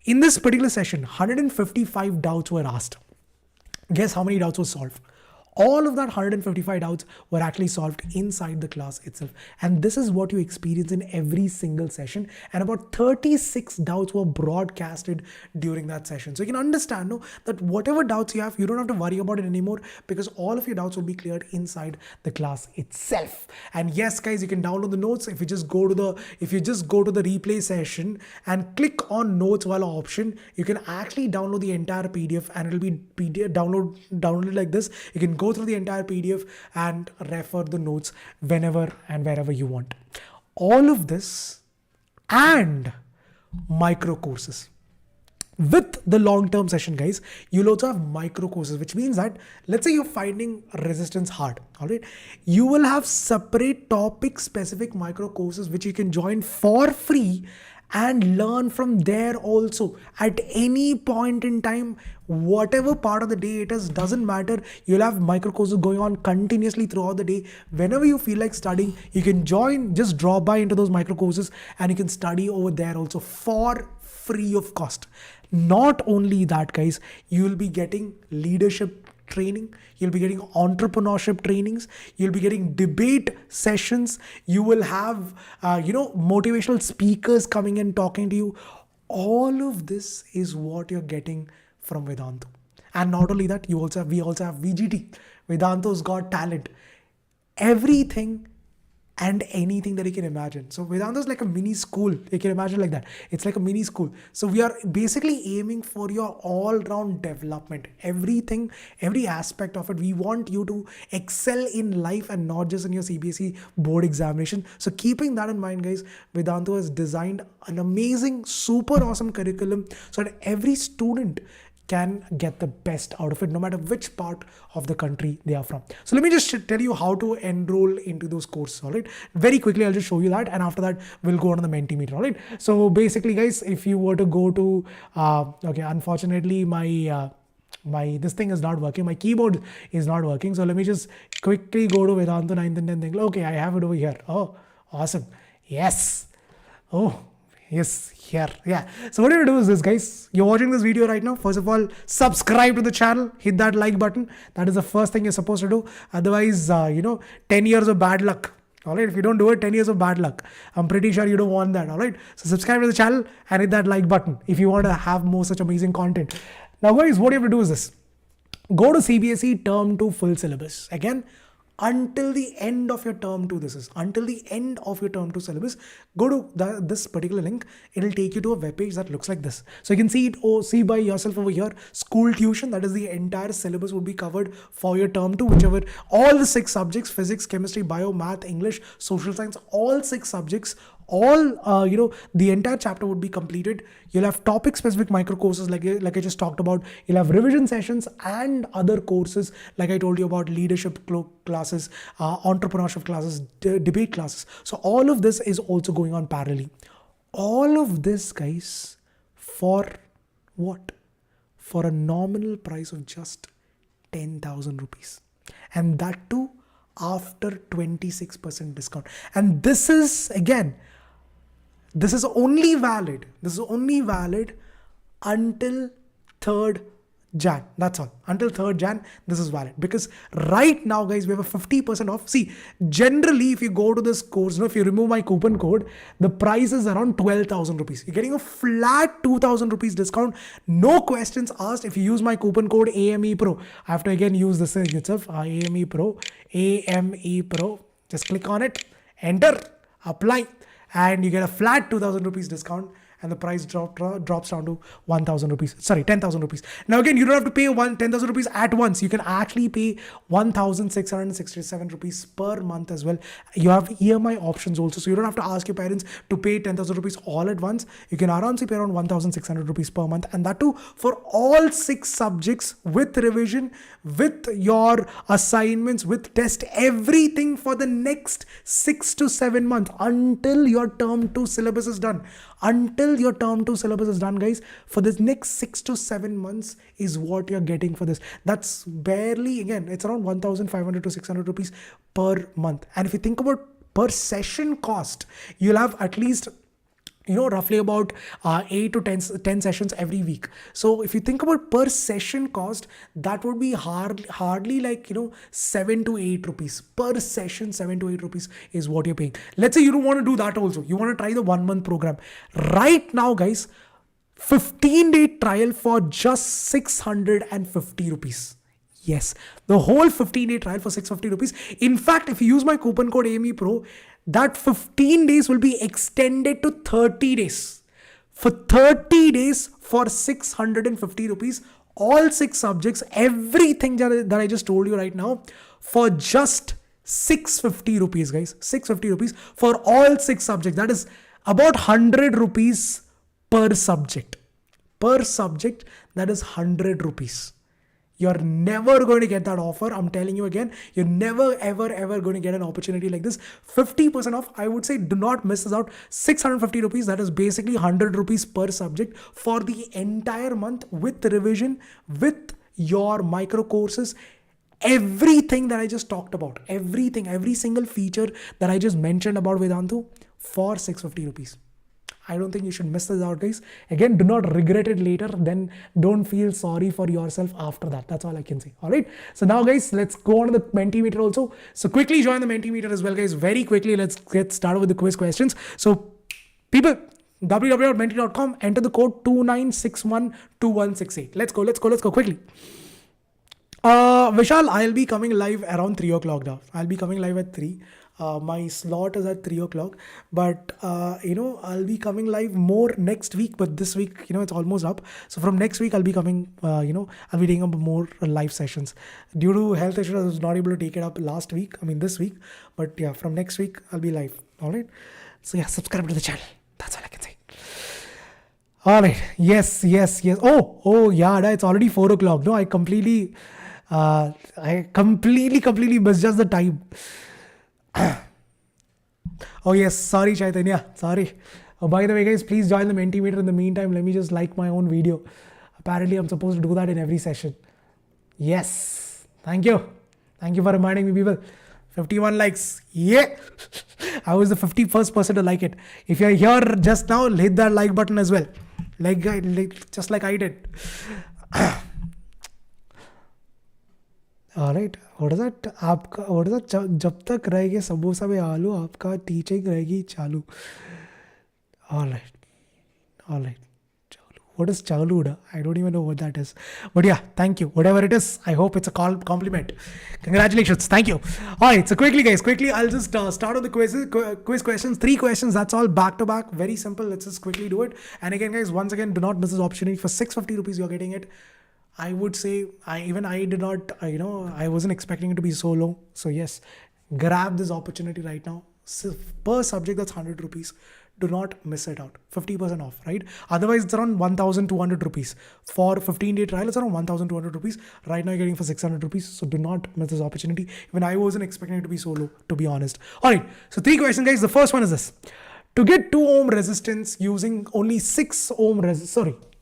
In this particular session, 155 doubts were asked. Guess how many doubts were solved? All of that 155 doubts were actually solved inside the class itself. And this is what you experience in every single session. And about 36 doubts were broadcasted during that session. So you can understand, no, that whatever doubts you have, you don't have to worry about it anymore, because all of your doubts will be cleared inside the class itself. And yes, guys, you can download the notes. If you just go to the replay session and click on notes while option, you can actually download the entire PDF, and it'll be downloaded like this. You can go through the entire PDF and refer the notes whenever and wherever you want. All of this and micro courses. With the long-term session, guys, you'll also have micro courses, which means that, let's say you're finding resistance hard, all right? You will have separate topic-specific micro courses which you can join for free, and learn from there also at any point in time. Whatever part of the day it is, doesn't matter. You'll have micro courses going on continuously throughout the day. Whenever you feel like studying, you can join, just drop by into those micro courses and you can study over there also for free of cost. Not only that, guys, you'll be getting leadership training, you'll be getting entrepreneurship trainings, you'll be getting debate sessions, you will have motivational speakers coming and talking to you. All of this is what you're getting from Vedantu. And not only that, we also have VGT, Vedantu's Got Talent. Everything and anything that you can imagine. So Vedanta is like a mini school. You can imagine like that. It's like a mini school. So we are basically aiming for your all-round development. Everything, every aspect of it. We want you to excel in life and not just in your CBSE board examination. So keeping that in mind, guys, Vedanta has designed an amazing, super awesome curriculum so that every student can get the best out of it, no matter which part of the country they are from. So let me just tell you how to enroll into those courses, all right? Very quickly, I'll just show you that. And after that, we'll go on the Mentimeter, all right? So basically, guys, if you were to go to, okay, unfortunately, my this thing is not working. My keyboard is not working. So let me just quickly go to Vedanta 9th and 10th thing. Okay, I have it over here. Oh, awesome. Yes. Oh, yes, here. Yeah. So what you do is this, guys. You're watching this video right now. First of all, subscribe to the channel. Hit that like button. That is the first thing you're supposed to do. Otherwise, 10 years of bad luck. All right. If you don't do it, 10 years of bad luck. I'm pretty sure you don't want that. All right. So subscribe to the channel and hit that like button if you want to have more such amazing content. Now, guys, what you have to do is this. Go to CBSE Term 2 full syllabus. Again, until the end of your term 2, this is until the end of your term 2 syllabus, go to this particular link. It'll take you to a web page that looks like this. So you can see it, see by yourself over here. School tuition, that is the entire syllabus would be covered for your term 2, whichever, all the 6 subjects: physics, chemistry, bio, math, English, social science, all 6 subjects. All the entire chapter would be completed. You'll have topic specific micro courses like I just talked about. You'll have revision sessions and other courses like I told you about: leadership classes, entrepreneurship classes, debate classes. So all of this is also going on parallelly. All of this, guys, for what? For a nominal price of just 10,000 rupees, and that too after 26% discount. And this is, again, this is only valid until 3rd Jan. That's all. Until 3rd Jan, this is valid. Because right now, guys, we have a 50% off. See, generally, if you go to this course, if you remove my coupon code, the price is around 12,000 rupees. You're getting a flat 2,000 rupees discount. No questions asked. If you use my coupon code AME Pro, I have to again use this thing itself. AME Pro. Just click on it, enter, apply, and you get a flat 2,000 rupees discount. And the price drops down to 1,000 rupees. Sorry, 10,000 rupees. Now again, you don't have to pay 10,000 rupees at once. You can actually pay 1,667 rupees per month as well. You have EMI options also. So you don't have to ask your parents to pay 10,000 rupees all at once. You can around pay around 1,600 rupees per month. And that too for all 6 subjects with revision, with your assignments, with test, everything for the next 6 to 7 months until your term 2 syllabus is done. Until your term 2 syllabus is done, guys, for this next 6 to 7 months is what you're getting for this. That's barely, again, it's around 1,500 to 600 rupees per month. And if you think about per session cost, you'll have at least roughly about 8 to 10 sessions every week. So if you think about per session cost, that would be hardly like 7 to 8 rupees per session. 7 to 8 rupees is what you're paying. Let's say you don't want to do that also. You want to try the 1 month program. Right now, guys, 15-day trial for just 650 rupees. Yes, the whole 15-day trial for 650 rupees. In fact, if you use my coupon code AME Pro, that 15 days will be extended to 30 days. For 30 days for 650 rupees, all 6 subjects, everything that I just told you right now, for just 650 rupees, guys. 650 rupees for all 6 subjects. That is about 100 rupees per subject. Per subject, that is 100 rupees. You're never going to get that offer. I'm telling you again, you're never, ever going to get an opportunity like this. 50% off. I would say do not miss this out. 650 rupees. That is basically 100 rupees per subject for the entire month with revision, with your micro courses. Everything that I just talked about, everything, every single feature that I just mentioned about Vedantu for 650 rupees. I don't think you should miss this out, guys. Again, do not regret it later. Then don't feel sorry for yourself after that. That's all I can say. All right. So now, guys, let's go on to the Mentimeter also. So quickly join the Mentimeter as well, guys. Very quickly, let's get started with the quiz questions. So people, www.menti.com, enter the code 29612168. Let's go quickly. Vishal, I'll be coming live around 3 o'clock now. I'll be coming live at 3. My slot is at 3 o'clock, but I'll be coming live more next week, but this week, it's almost up. So from next week, I'll be coming, I'll be doing more live sessions. Due to health issues, I was not able to take it up this week, but yeah, from next week, I'll be live. All right. So yeah, subscribe to the channel. That's all I can say. All right. Yes. Oh yeah, it's already 4 o'clock. No, I completely missed just the time. Oh yes, sorry Chaitanya, sorry. Oh, by the way, guys, please join the Mentimeter. In the meantime, let me just like my own video. Apparently, I'm supposed to do that in every session. Yes, thank you for reminding me, people. 51 likes, yeah. I was the 51st person to like it. If you're here just now, hit that like button as well, just like I did. Alright, what is that? जब तक रहेगी समोसा में आलू, आपका teaching रहेगी चालू. Alright. What is chaluda? I don't even know what that is. But yeah, thank you. Whatever it is, I hope it's a compliment. Congratulations. Thank you. Alright, so quickly, guys, I'll just start on the quiz questions. 3 questions, that's all back to back. Very simple. Let's just quickly do it. And again, guys, once again, do not miss this opportunity. For 650 rupees, you're getting it. I would say, I did not, I wasn't expecting it to be so low. So yes, grab this opportunity right now. So per subject, that's 100 rupees. Do not miss it out. 50% off, right? Otherwise, it's around 1,200 rupees. For 15-day trial, it's around 1,200 rupees. Right now, you're getting for 600 rupees. So do not miss this opportunity. Even I wasn't expecting it to be so low, to be honest. All right. So 3 questions, guys. The first one is this. To get 2 ohm resistance using only 6 ohm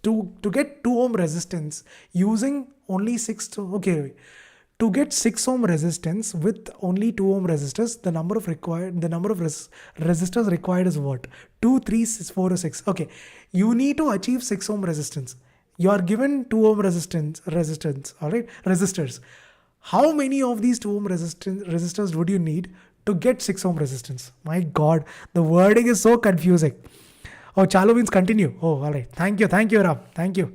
to get 2 ohm resistance using only 6 to get 6 ohm resistance with only 2 ohm resistors, the number of resistors required is what? 2, 3, 4 or 6. Okay, you need to achieve 6 ohm resistance. You are given 2 ohm resistance, all right, resistors. How many of these 2 ohm resistors would you need to get 6 ohm resistance? My God, the wording is so confusing. Oh, chalo means continue. Oh, all right. Thank you, Ram. Thank you.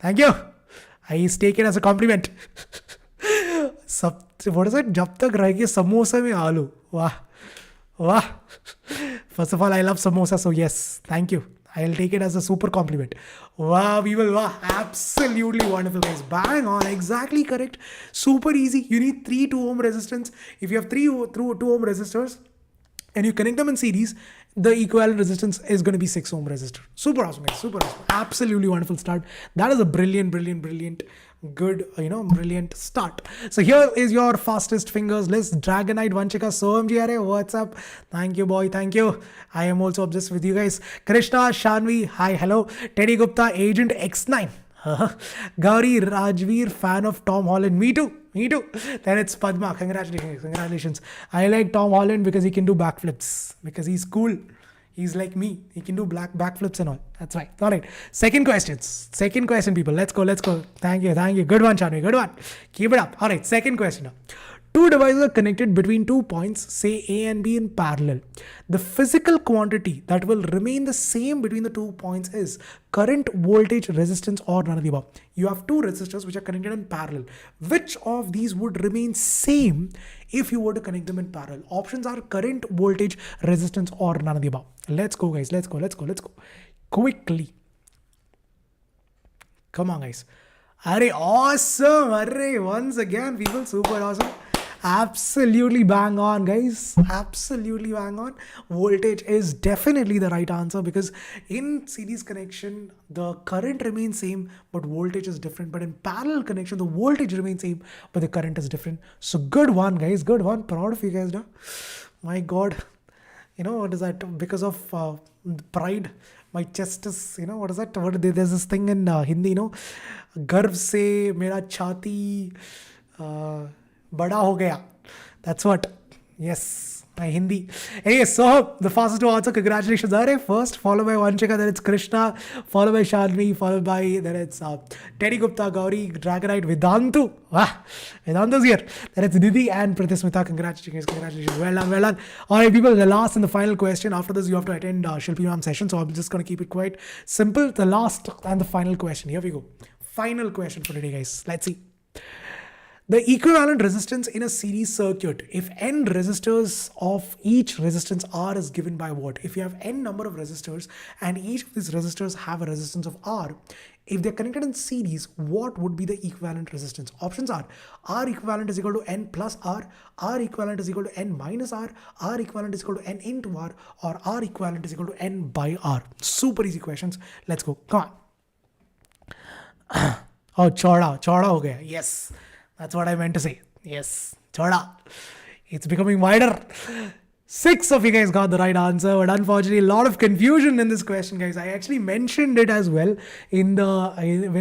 I take it as a compliment. What is it? Jab tak rahegi samosa mein aloo. Wow. First of all, I love samosa, so yes, thank you. I'll take it as a super compliment. Wow, absolutely wonderful, guys. Bang on, exactly correct. Super easy. You need 3 2 ohm resistance. If you have 2 ohm resistors and you connect them in series, the equivalent resistance is going to be 6 ohm resistor. Super awesome, guys. Super awesome. Absolutely wonderful start. That is a brilliant, good, brilliant start. So here is your fastest fingers list. Dragonite Vanchika Soamji, what's up? Thank you, boy. Thank you. I am also obsessed with you guys. Krishna, Shanvi, hi, hello. Teddy Gupta, Agent X9. Gauri Rajveer, fan of Tom Holland. Me too. Then it's Padma. Congratulations. I like Tom Holland because he can do backflips. Because he's cool. He's like me. He can do backflips and all. That's right. All right. Second question, people. Let's go. Thank you. Good one, Chanvi. Good one. Keep it up. All right. Second question now. 2 devices are connected between 2 points, say A and B in parallel. The physical quantity that will remain the same between the 2 points is current, voltage, resistance, or none of the above. You have 2 resistors which are connected in parallel. Which of these would remain same if you were to connect them in parallel? Options are current, voltage, resistance, or none of the above. Let's go, guys. Let's go. Quickly. Come on, guys. Array, awesome. Array, once again, people, super awesome. Absolutely bang on, guys. Absolutely bang on. Voltage is definitely the right answer because in series connection, the current remains same, but voltage is different. But in parallel connection, the voltage remains same, but the current is different. So good one, guys. Good one. Proud of you guys, now. My God. What is that? Because of pride, my chest is, what is that? There's this thing in Hindi, गर्व से मेरा छाती बड़ा हो गया. That's what. Yes, my Hindi. Anyway, so the fastest to answer, congratulations. Are first, followed by Vanchika, then it's Krishna, followed by Shalini, followed by, then it's Teddy Gupta, Gauri, Dragonite, Vedantu. Vedantu's here. Then it's Nidhi and Pratismita. Congratulations. Well done, well done. All right, people, the last and the final question. After this, you have to attend Shilpi Ma'am session, so I'm just going to keep it quite simple. The last and the final question. Here we go. Final question for today, guys. Let's see. The equivalent resistance in a series circuit, if n resistors of each resistance R is given by what? If you have n number of resistors and each of these resistors have a resistance of R, if they're connected in series, what would be the equivalent resistance? Options are R equivalent is equal to n plus R equivalent is equal to n minus R equivalent is equal to n into R, or R equivalent is equal to n by R. Super easy questions. Let's go. Come on. Oh, chauda ho gaya. Yes. That's what I meant to say. Yes, choda. It's becoming wider. 6 of you guys got the right answer, but unfortunately, a lot of confusion in this question, guys. I actually mentioned it as well when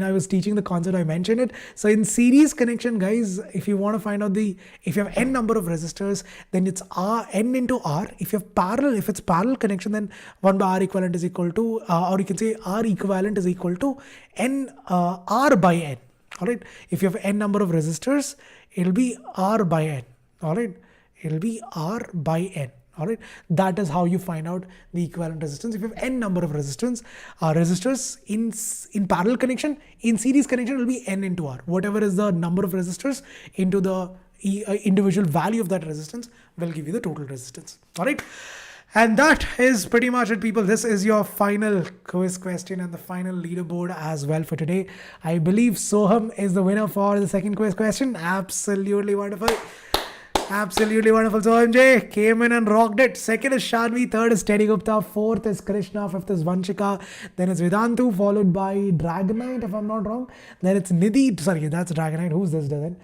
I was teaching the concept. I mentioned it. So in series connection, guys, if you want to find out if you have n number of resistors, then it's n into R. If it's parallel connection, then 1 by R equivalent is equal to, or you can say R equivalent is equal to n R by n. All right. If you have n number of resistors, it'll be R by n. All right. It'll be R by n. All right. That is how you find out the equivalent resistance. If you have n number of resistors in parallel connection, in series connection, it will be n into R. Whatever is the number of resistors into the individual value of that resistance will give you the total resistance. All right. And that is pretty much it, people. This is your final quiz question and the final leaderboard as well for today. I believe Soham is the winner for the second quiz question. Absolutely wonderful. Absolutely wonderful. Soham J came in and rocked it. Second is Shanvi. Third is Teddy Gupta. Fourth is Krishna. Fifth is Vanchika. Then it's Vedantu, followed by Dragonite, if I'm not wrong. Then it's Nidhi. Sorry, that's Dragonite. Who's this then?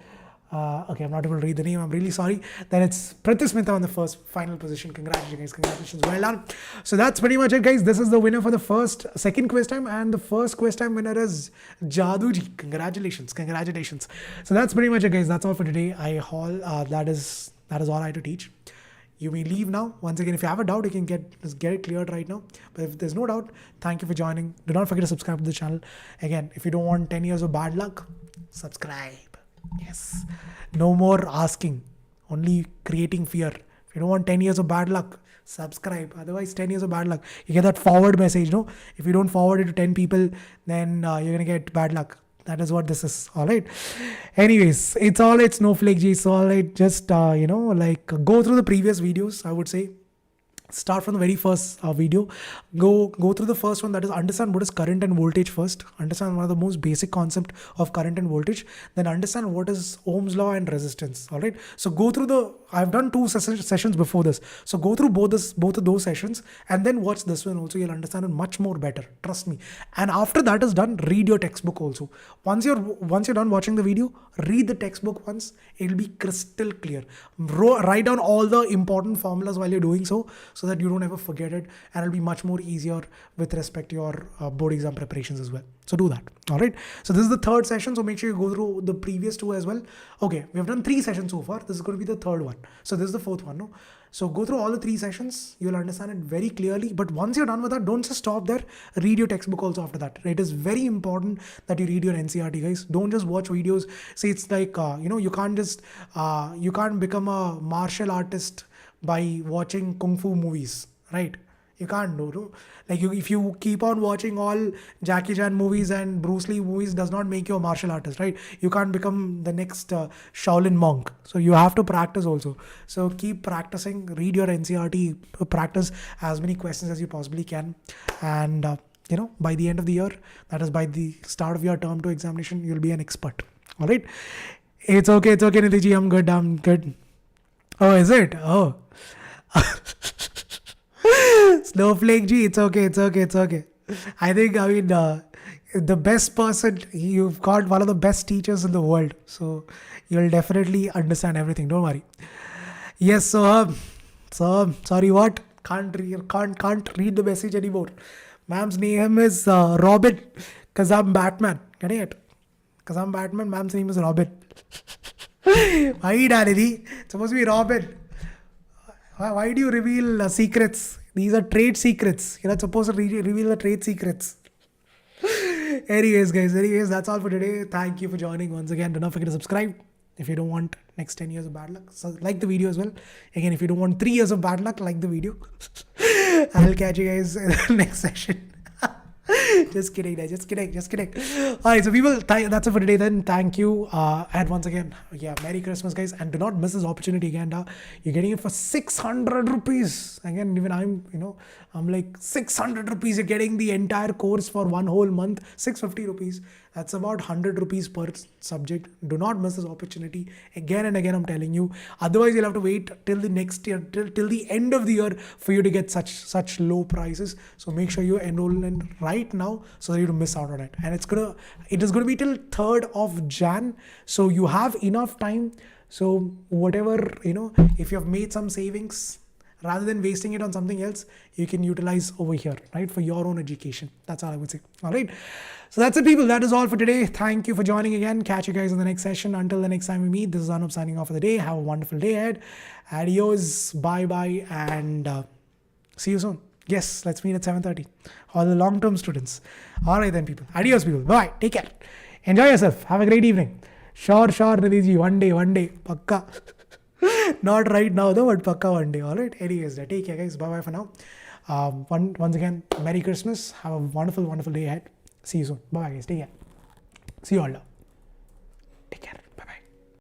Okay, I'm not able to read the name. I'm really sorry. Then it's Pratismita on the first final position. Congratulations, congratulations. Well done. So that's pretty much it, guys. This is the winner for the second quiz time, and the first quiz time winner is Jaduji. Congratulations, congratulations. So that's pretty much it, guys. That's all for today. That is all I had to teach. You may leave now. Once again, if you have a doubt, you can get it cleared right now. But if there's no doubt, thank you for joining. Do not forget to subscribe to the channel. Again, if you don't want 10 years of bad luck, subscribe. Yes. No more asking. Only creating fear. If you don't want 10 years of bad luck, subscribe. Otherwise, 10 years of bad luck. You get that forward message, no? If you don't forward it to 10 people, then you're going to get bad luck. That is what this is. All right. Anyways, it's all right. Snowflake G. So all right. Just, go through the previous videos, I would say. Start from the very first video. Go through the first one, that is understand what is current and voltage first. Understand one of the most basic concept of current and voltage. Then understand what is Ohm's law and resistance. All right. So go through I've done 2 sessions before this. So go through both of those sessions and then watch this one also. You'll understand it much more better. Trust me. And after that is done, read your textbook also. Once you're done watching the video, read the textbook once. It'll be crystal clear. Write down all the important formulas while you're doing so that you don't ever forget it, and it'll be much more easier with respect to your board exam preparations as well. So do that. All right. So this is the third session. So make sure you go through the previous 2 as well. Okay. We have done 3 sessions so far. This is going to be the third one. So this is the 4th one. No? So go through all the 3 sessions. You'll understand it very clearly. But once you're done with that, don't just stop there. Read your textbook also after that. It is very important that you read your NCERT, guys. Don't just watch videos. See, it's like, you can't become a martial artist by watching kung fu movies, right? You can't do, no? Like if you keep on watching all Jackie Chan movies and Bruce Lee movies, does not make you a martial artist, right? You can't become the next Shaolin monk. So you have to practice also. So keep practicing, read your NCERT, practice as many questions as you possibly can. And, by the end of the year, that is by the start of your term 2 examination, you'll be an expert. All right. It's okay, Nidhi ji. I'm good. Oh, is it? Oh. Snowflake G, it's okay, it's okay, it's okay. The best person, you've got one of the best teachers in the world. So you'll definitely understand everything. Don't worry. Yes, so sorry, what? Can't read the message anymore. Ma'am's name is Robin, because I'm Batman. Getting it? Because I'm Batman, ma'am's name is Robin. Why, Danity? It's supposed to be Robin. Why do you reveal secrets? These are trade secrets. You're not supposed to reveal the trade secrets. Anyways, guys, that's all for today. Thank you for joining once again. Do not forget to subscribe if you don't want next 10 years of bad luck. So like the video as well. Again, if you don't want 3 years of bad luck, like the video. I'll catch you guys in the next session. Just kidding. Alright, so people, that's it for today then. Thank you. And once again, Merry Christmas, guys. And do not miss this opportunity again. You're getting it for 600 rupees. Again, even I'm like 600 rupees. You're getting the entire course for one whole month. 650 rupees. That's about 100 rupees per subject. Do not miss this opportunity. Again and again, I'm telling you. Otherwise, you'll have to wait till the next year, till the end of the year for you to get such low prices. So make sure you enroll in right now so that you don't miss out on it. And it is gonna be till 3rd of Jan. So you have enough time. So whatever, if you have made some savings, rather than wasting it on something else, you can utilize over here, right? For your own education. That's all I would say. All right. So that's it, people. That is all for today. Thank you for joining again. Catch you guys in the next session. Until the next time we meet, this is Anoop signing off for the day. Have a wonderful day ahead. Adios. Bye-bye. And see you soon. Yes, let's meet at 7:30. All the long-term students. All right then, people. Adios, people. Bye. Take care. Enjoy yourself. Have a great evening. Sure, Nidhi. One day. Pakka. Not right now though, but pakka one day. All right. Anyways, take care, guys. Bye for now. Once again, Merry Christmas. Have a wonderful day ahead. See you soon. Bye, guys. Take care. See you all now. Take care.